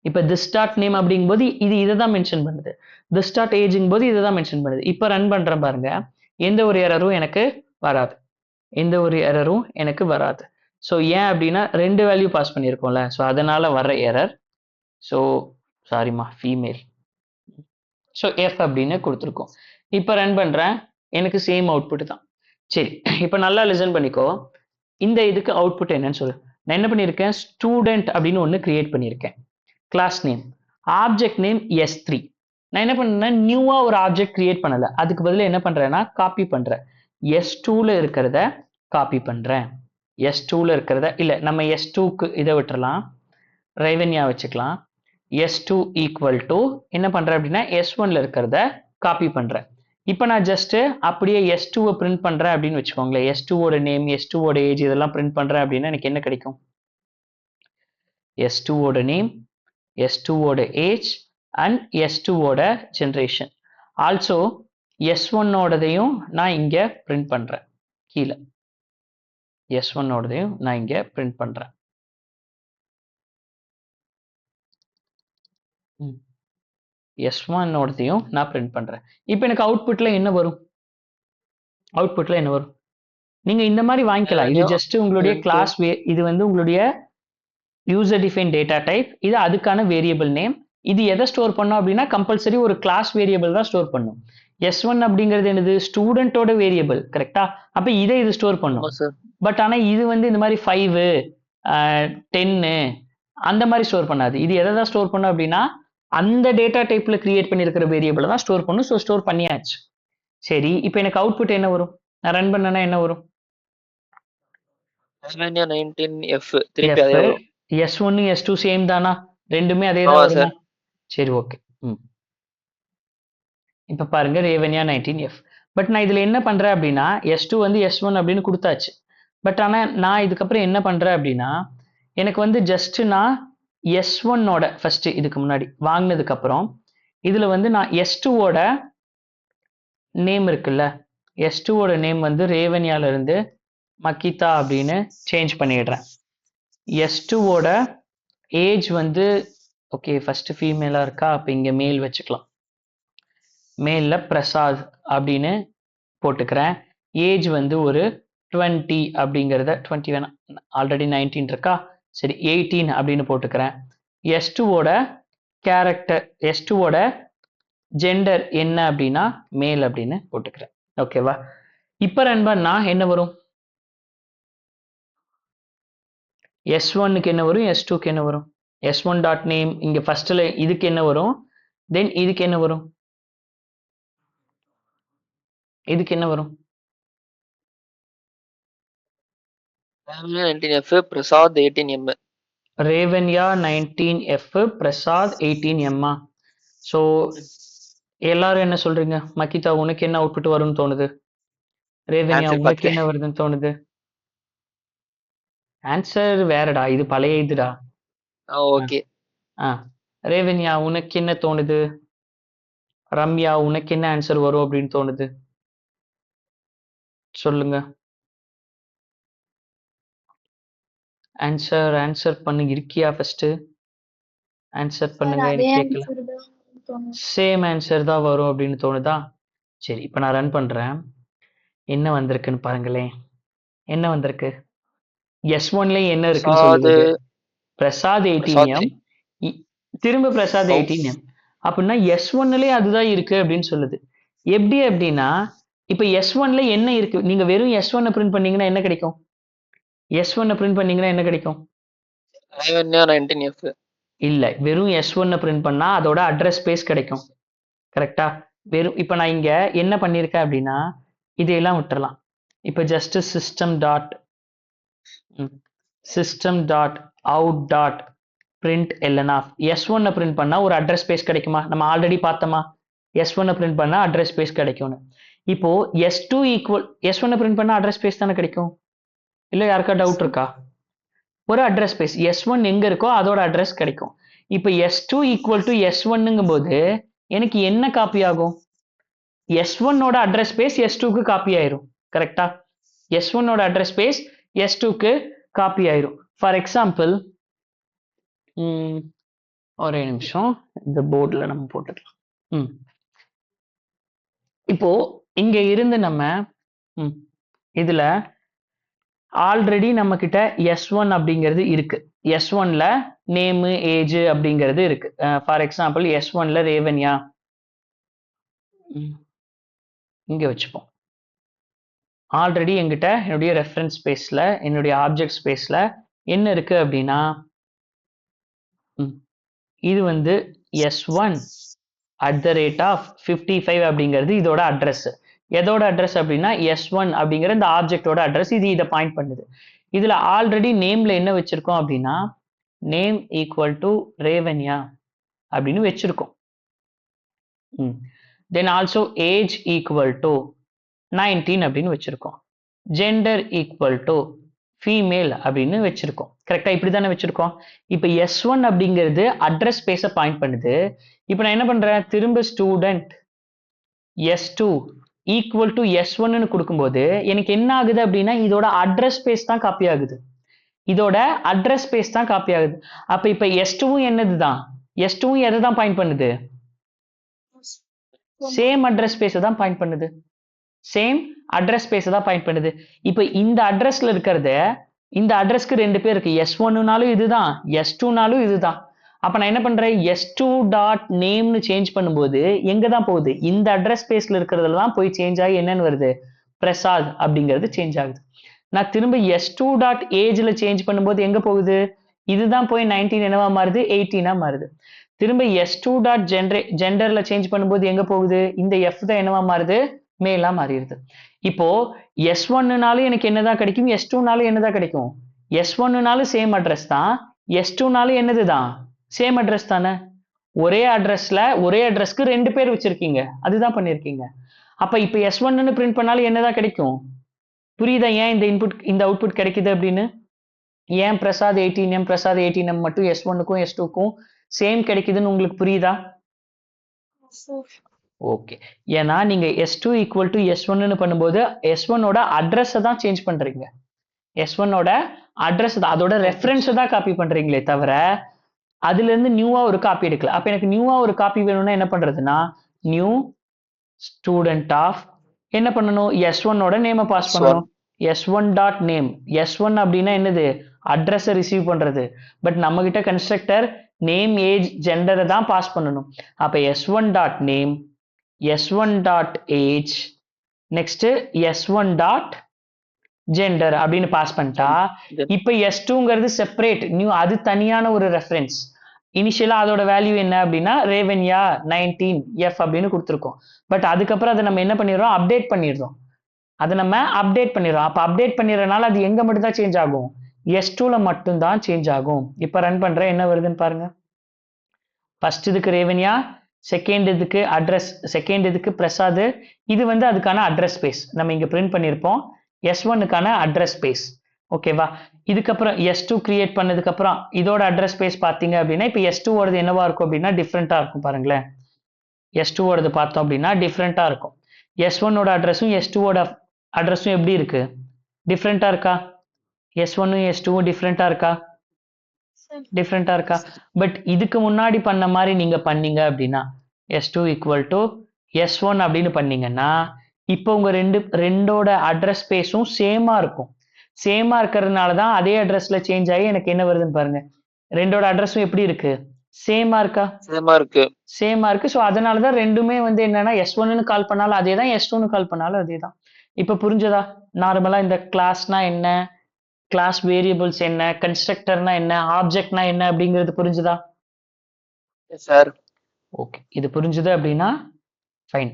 இப்போ திஸ் டாட் நேம் அப்படிங்கும்போது இது இதை தான் மென்ஷன் பண்ணுது. திஸ் டாட் ஏஜிங் போது இதை தான் மென்ஷன் பண்ணுது. இப்போ ரன் பண்றேன் பாருங்க, எந்த ஒரு எரரும் எனக்கு வராது. எந்த ஒரு எரரும் எனக்கு வராது. ஸோ ஏன் அப்படின்னா 2 வேல்யூ பாஸ் பண்ணியிருக்கோம்ல, ஸோ அதனால வர்ற எரர். ஸோ சாரிம்மா, ஃபீமேல். ஸோ எஃப் அப்படின்னு கொடுத்துருக்கோம். இப்போ ரன் பண்ணுறேன், எனக்கு சேம் அவுட்புட் தான். சரி, இப்போ நல்லா லிசன் பண்ணிக்கோ. இந்த இதுக்கு அவுட்புட் என்னன்னு சொல்லு. நான் என்ன பண்ணியிருக்கேன்? ஸ்டூடெண்ட் அப்படின்னு ஒன்று கிரியேட் பண்ணியிருக்கேன். Class name, object name S3. நான் என்ன பண்ணேன்? நியூவாக ஒரு ஆப்ஜெக்ட் கிரியேட் பண்ணலை. அதுக்கு பதிலாக என்ன பண்ணுறேன்னா காப்பி பண்ணுறேன். S2ல இருக்கிறத காப்பி பண்ணுறேன். S2ல இருக்கிறத இல்லை, நம்ம S2க்கு இதை விட்டுறலாம், ரெவென்யூ வச்சுக்கலாம். S2 ஈக்குவல் டு என்ன பண்றேன் அப்படின்னா S1ல இருக்கிறத காப்பி பண்றேன். இப்போ நான் ஜஸ்ட் அப்படியே S2வை பிரிண்ட் பண்றேன் அப்படின்னு வச்சுக்கோங்களேன். S2ஓட நேம், S2ஓட ஏஜ் இதெல்லாம் பிரிண்ட் பண்றேன் அப்படின்னா எனக்கு என்ன கிடைக்கும்? S2ஓட நேம், S2 ஓட ஏஜ் அண்ட் S2 ஓட ஜென்ரேஷன். ஆல்சோ S1 ஓடதையும் நான் இங்க பிரிண்ட் பண்றேன். கீழே S1 ஓடதையும் நான் இங்க பிரிண்ட் பண்றேன். S1 ஓடதையும் நான் பிரிண்ட் பண்றேன். இப்போ எனக்கு அவுட்புட்ல என்ன வரும்? அவுட்புட்ல என்ன வரும்? நீங்க இந்த மாதிரி வாங்கிக்கலாம். இது ஜஸ்ட் உங்களுடைய கிளாஸ், இது வந்து உங்களுடைய யூசர் டிஃபைன் டேட்டா டைப், இது அதுக்கான வேரியபிள் நேம். இது எதை ஸ்டோர் பண்ணும் அப்படின்னா கம்பல்சரி ஒரு கிளாஸ் வேரியபிள் தான் ஸ்டோர் பண்ணும். S1 அப்படிங்கிறது என்னது? ஸ்டூடெண்டோட வேரியபிள், கரெக்டா? அப்ப இதை இது ஸ்டோர் பண்ணும். பட் ஆனா இது வந்து இந்த மாதிரி 5 10 அந்த மாதிரி ஸ்டோர் பண்ணாது. இது எதை தான் ஸ்டோர் பண்ணும் அப்படின்னா அந்த டேட்டா டைப்ல கிரியேட் பண்ணியிருக்கிற வேரியபிள் தான் ஸ்டோர் பண்ணும். ஸோ ஸ்டோர் பண்ணியாச்சு. சரி, இப்போ எனக்கு அவுட்புட் என்ன வரும்? நான் ரன் பண்ணனா என்ன வரும்? S1 S2 சேம் தானா? ரெண்டுமே அதே தான் வருமா? சரி, ஓகே. இப்ப பாருங்க ரேவன்யா 19F. பட் நான் இதுல என்ன பண்றேன் அப்படின்னா S2 வந்து S1 அப்படின்னு கொடுத்தாச்சு. பட் ஆனா நான் இதுக்கப்புறம் என்ன பண்றேன் அப்படின்னா எனக்கு வந்து ஜஸ்ட் நான் S1 ஓட ஃபர்ஸ்ட் இதுக்கு முன்னாடி வாங்கினதுக்கு அப்புறம் இதுல வந்து நான் S2 ஓட நேம் இருக்குல்ல, S2 ஓட நேம் வந்து ரேவன்யால இருந்து மக்கிதா அப்படின்னு சேஞ்ச் பண்ணிடுறேன். S2 ஓட ஏஜ் வந்து ஓகே, ஃபர்ஸ்ட் ஃபீமேலா இருக்கா, அப்ப இங்க மேல் வச்சுக்கலாம். மேல்ல பிரசாத் அப்படின்னு போட்டுக்கிறேன். ஏஜ் வந்து ஒரு 20 அப்படிங்கிறத 20 வேணாம், ஆல்ரெடி 19 இருக்கா, சரி 18 அப்படின்னு போட்டுக்கிறேன். S2 ஓட கேரக்டர், S2 ஓட ஜெண்டர் என்ன அப்படின்னா மேல் அப்படின்னு போட்டுக்கிறேன். ஓகேவா? இப்ப ரன் பண்ணா என்ன வரும்? S1க்கு என்ன வரும்? S2க்கு என்ன வரும்? S1 டாட் நேம் இங்க ஃபர்ஸ்ட்ல இதுக்கு என்ன வரும்? தென் இதுக்கு என்ன வரும்? இதுக்கு என்ன வரும்? Prasad 18M. ரேவன்யா 19F, Prasad 18M. So எல்லாரும் என்ன சொல்றீங்க? மக்கிதா உனக்கு என்ன அவுட்புட் வரும்னு தோணுது? ரேவன்யா உனக்கு என்ன வருதுன்னு தோணுது? ஆன்சர் வேறடா, இது பழைய இதுடா. ஓகே. ரேவன்யா உனக்கு என்ன தோணுது? ரம்யா உனக்கு என்ன ஆன்சர் வரும் அப்படின்னு தோணுது? சொல்லுங்க. ஆன்சர் பண்ணு. இருக்கியா? ஃபர்ஸ்ட் ஆன்சர் பண்ணுங்க. கேட்கல. சேம் ஆன்சர் தான் வரும் அப்படின்னு தோணுதா? சரி, இப்போ நான் ரன் பண்றேன். என்ன வந்திருக்குன்னு பாருங்களேன். என்ன வந்திருக்கு? S1ல என்ன இருக்குன்னு சொல்லுங்க. பிரசாத் 18M, திரும்ப பிரசாத் 18M. அப்படின்னா S1லே அதுதான் இருக்கு அப்படின்னு சொல்லுது. எப்படி அப்படின்னா இப்ப S1ல என்ன இருக்கு? நீங்க வெறும் S1 பிரிண்ட் பண்ணீங்கன்னா என்ன கிடைக்கும்? S1 பிரிண்ட் பண்ணீங்கன்னா என்ன கிடைக்கும்? இல்ல, வெறும் S1 பிரிண்ட் பண்ணா அதோட அட்ரஸ் ஸ்பேஸ் கிடைக்கும், கரெக்டா? வெறும் இப்ப நான் இங்க என்ன பண்ணிருக்கேன் அப்படின்னா இதையெல்லாம் விட்டுறலாம். இப்ப just system dot out dot print LN of S1 print பண்ணா ஒரு அட்ரஸ் ஸ்பேஸ் கிடைக்குமா? நம்ம ஆல்ரெடி பார்த்தோமா, S1 பிரிண்ட் பண்ணா அட்ரஸ் ஸ்பேஸ் கிடைக்கும்னு. இப்போ S2 ஈக்குவல் S1 பிரிண்ட் பண்ணா அட்ரஸ் ஸ்பேஸ் தானே கிடைக்கும், இல்ல யாருக்கா டவுட் இருக்கா? ஒரு அட்ரஸ் ஸ்பேஸ் S1 எங்க இருக்கோ அதோட அட்ரஸ் கிடைக்கும். இப்போ S2 ஈக்குவல் டு S1ங்கும் போது எனக்கு என்ன காப்பி ஆகும்? S1 ஓட அட்ரஸ் ஸ்பேஸ் S2க்கு காப்பி ஆயிரும், கரெக்டா? S1 ஓட அட்ரஸ் ஸ்பேஸ் S2க்கு காப்பி ஆயிரும். ஃபார் எக்ஸாம்பிள் ஒரே நிமிஷம், இந்த போர்டில் நம்ம போட்டுக்கலாம். இப்போ இங்க இருந்து நம்ம இதுல ஆல்ரெடி நம்ம கிட்ட S1 அப்படிங்கிறது இருக்கு. S1ல நேமு ஏஜ் அப்படிங்கிறது இருக்கு. ஃபார் எக்ஸாம்பிள் S1ல ரேவன்யா இங்க வச்சுப்போம். ஆல்ரெடி என்கிட்ட என்னுடைய ரெஃபரன்ஸ் ஸ்பேஸ்ல, என்னுடைய ஆப்ஜெக்ட் ஸ்பேஸ்ல என்ன இருக்கு அப்படின்னா இது வந்து S1 @55 அப்படிங்கிறது இதோட அட்ரஸ். எதோட அட்ரஸ் அப்படின்னா S1 அப்படிங்கிற இந்த ஆப்ஜெக்டோட அட்ரஸ். இது இதை பாயிண்ட் பண்ணுது. இதுல ஆல்ரெடி நேம்ல என்ன வச்சிருக்கோம் அப்படின்னா நேம் ஈக்குவல் டு ரேவன்யா அப்படின்னு வச்சிருக்கோம். Then also age equal to 19 அப்படின்னு வச்சிருக்கோம். ஜெண்டர் ஈக்குவல் டு ஃபீமேல் அப்படின்னு வச்சிருக்கோம். கரெக்டா இப்படி தானே வச்சிருக்கோம். இப்போ S1 அப்படிங்கிறது அட்ரஸ் ஸ்பேஸை பாயிண்ட் பண்ணுது. இப்போ நான் என்ன பண்றேன், திரும்ப ஸ்டூடெண்ட் S2 ஈக்குவல் டு S1ன்னு கொடுக்கும்போது எனக்கு என்ன ஆகுது அப்படின்னா இதோட அட்ரஸ் ஸ்பேஸ் தான் காப்பி ஆகுது. இதோட அட்ரஸ் ஸ்பேஸ் தான் காப்பி ஆகுது. அப்ப இப்ப S2வும் என்னது தான், S2வும் எதை தான் பாயிண்ட் பண்ணுது, சேம் அட்ரஸ் ஸ்பேஸை தான் பாயிண்ட் பண்ணுது. சேம் அட்ரஸ் ஸ்பேஸை தான் பாயிண்ட் பண்ணுது. இப்போ இந்த அட்ரஸ்ல இருக்கிறத இந்த அட்ரஸ்க்கு ரெண்டு பேர் இருக்கு, S1னாலும் இதுதான் S2னாலும் இதுதான். அப்ப நான் என்ன பண்றேன், S2 டாட் நேம்னு சேஞ்ச் பண்ணும்போது எங்க தான் போகுது, இந்த அட்ரஸ் ஸ்பேஸ்ல இருக்கிறதுல தான் போய் சேஞ்ச் ஆகி என்னன்னு வருது, பிரசாத் அப்படிங்கிறது சேஞ்ச் ஆகுது. நான் திரும்ப S2 டாட் ஏஜ்ல சேஞ்ச் பண்ணும்போது எங்க போகுது, இதுதான் போய் 19 என்னவா மாறுது, 18 மாறுது. திரும்ப S2 டாட் ஜெண்டர்ல சேஞ்ச் பண்ணும்போது எங்க போகுது, இந்த F தான் என்னவா மாறுது, மேலா மாறிடுது. இப்போ S1னாலும் எனக்கு என்னதான் கிடைக்கும், S2னாலும் என்னதான் கிடைக்கும், S1னாலும் சேம் அட்ரஸ் தான், S2னாலும் என்னது தான் சேம் அட்ரஸ் தானே. ஒரே அட்ரஸ்ல ஒரே அட்ரஸ்க்கு ரெண்டு பேர் வச்சிருக்கீங்க, அதுதான் பண்ணிருக்கீங்க. அப்ப இப்ப S1ன்னு பிரிண்ட் பண்ணாலும் என்னதான் கிடைக்கும், புரியுதா ஏன் இந்த இன்புட் இந்த அவுட்புட் கிடைக்குது அப்படின்னு. ஏன் பிரசாத் 18M பிரசாத் 18M மட்டும் S1க்கும் S2க்கும் சேம் கிடைக்குதுன்னு உங்களுக்கு புரியுதா. ஓகே, ஏன்னா நீங்க S2 ஈக்குவல் டு S1ன்னு பண்ணும்போது S1ஓட அட்ரஸை தான் சேஞ்ச் பண்றீங்க, S1ஓட அட்ரஸ் தான், அதோட ரெஃபரன்ஸை தான் காப்பி பண்றீங்களே தவிர அதுல இருந்து நியூவா ஒரு காப்பி எடுக்கல. அப்ப எனக்கு நியூவா ஒரு காப்பி வேணும்னா என்ன பண்றதுன்னா, நியூ ஸ்டூடெண்ட் ஆஃப் என்ன பண்ணணும், S1ஓட நேமை பாஸ் பண்ணணும், S1 டாட் நேம். S1 அப்படின்னா என்னது, அட்ரஸை ரிசீவ் பண்றது. பட் நம்ம கிட்ட கன்ஸ்ட்ரக்டர் நேம் ஏஜ் ஜெண்டரை தான் பாஸ் பண்ணணும். அப்ப S1 dot name, S1 dot age, next S1 dot gender அப்படின்னு பாஸ் பண்ணிட்டா இப்ப S2ங்கிறது செப்பரேட் நியூ, அது தனியான ஒரு ரெஃபரன்ஸ். இனிஷியலா அதோட வேல்யூ என்ன அப்படின்னா ரேவன்யா 19F அப்படின்னு கொடுத்துருக்கோம். பட் அதுக்கப்புறம் அதை நம்ம என்ன பண்ணிடுறோம், அப்டேட் பண்ணிடுறோம். அதை நம்ம அப்டேட் பண்ணிடுறோம். அப்ப அப்டேட் பண்ணிடுறதுனால அது எங்க மட்டும் தான் சேஞ்ச் ஆகும், S2ல மட்டும் தான் சேஞ்ச் ஆகும். இப்ப ரன் பண்றேன் என்ன வருதுன்னு பாருங்க. ஃபர்ஸ்ட் இதுக்கு ரேவன்யா, செகண்ட் இதுக்கு அட்ரஸ், செகண்ட் இதுக்கு பிரசாத், இது வந்து அதுக்கான அட்ரஸ் ஸ்பேஸ் நம்ம இங்க பிரிண்ட் பண்ணியிருப்போம், S1க்கான அட்ரஸ் ஸ்பேஸ். ஓகேவா. இதுக்கப்புறம் S2 கிரியேட் பண்ணதுக்கு அப்புறம் இதோட அட்ரஸ் ஸ்பேஸ் பாத்தீங்க அப்படின்னா இப்ப S2ஓடது என்னவா இருக்கும் அப்படின்னா டிஃப்ரெண்டா இருக்கும். பாருங்களேன், S2ஓடது பார்த்தோம் அப்படின்னா டிஃப்ரெண்டா இருக்கும். S1ஓட அட்ரஸும் S2ஓட அட்ரஸும் எப்படி இருக்கு, டிஃப்ரெண்டா இருக்கா. S1ம் S2ம் டிஃப்ரெண்டா இருக்கா, டிஃப்ரெண்டா இருக்கா. பட் இதுக்கு முன்னாடி பண்ண மாதிரி நீங்க பண்ணீங்க அப்படின்னா S2 ஈக்குவல் டு S1 அப்படின்னு பண்ணீங்கன்னா இப்போ உங்க ரெண்டோட அட்ரஸ் ஸ்பேஸும் சேமா இருக்கும். சேமா இருக்கிறதுனால தான் அதே அட்ரஸ்ல சேஞ்ச் ஆகி எனக்கு என்ன வருதுன்னு பாருங்க, ரெண்டோட அட்ரஸும் எப்படி இருக்கு, சேமா இருக்கா, சேமா இருக்கு, சேமா இருக்கு. ஸோ அதனாலதான் ரெண்டுமே வந்து என்னன்னா S1ன்னு கால் பண்ணாலும் அதே தான், S2ன்னு கால் பண்ணாலும் அதே தான். இப்ப புரிஞ்சதா, நார்மலா இந்த கிளாஸ்னா என்ன, கிளாஸ் வேரியபிள்ஸ் என்ன, கன்ஸ்ட்ரக்டர்னா என்ன, ஆப்ஜெக்ட்னா என்ன அப்படிங்கிறது புரிஞ்சுதா. சார் ஓகே, இது புரிஞ்சுது அப்படின்னா ஃபைன்.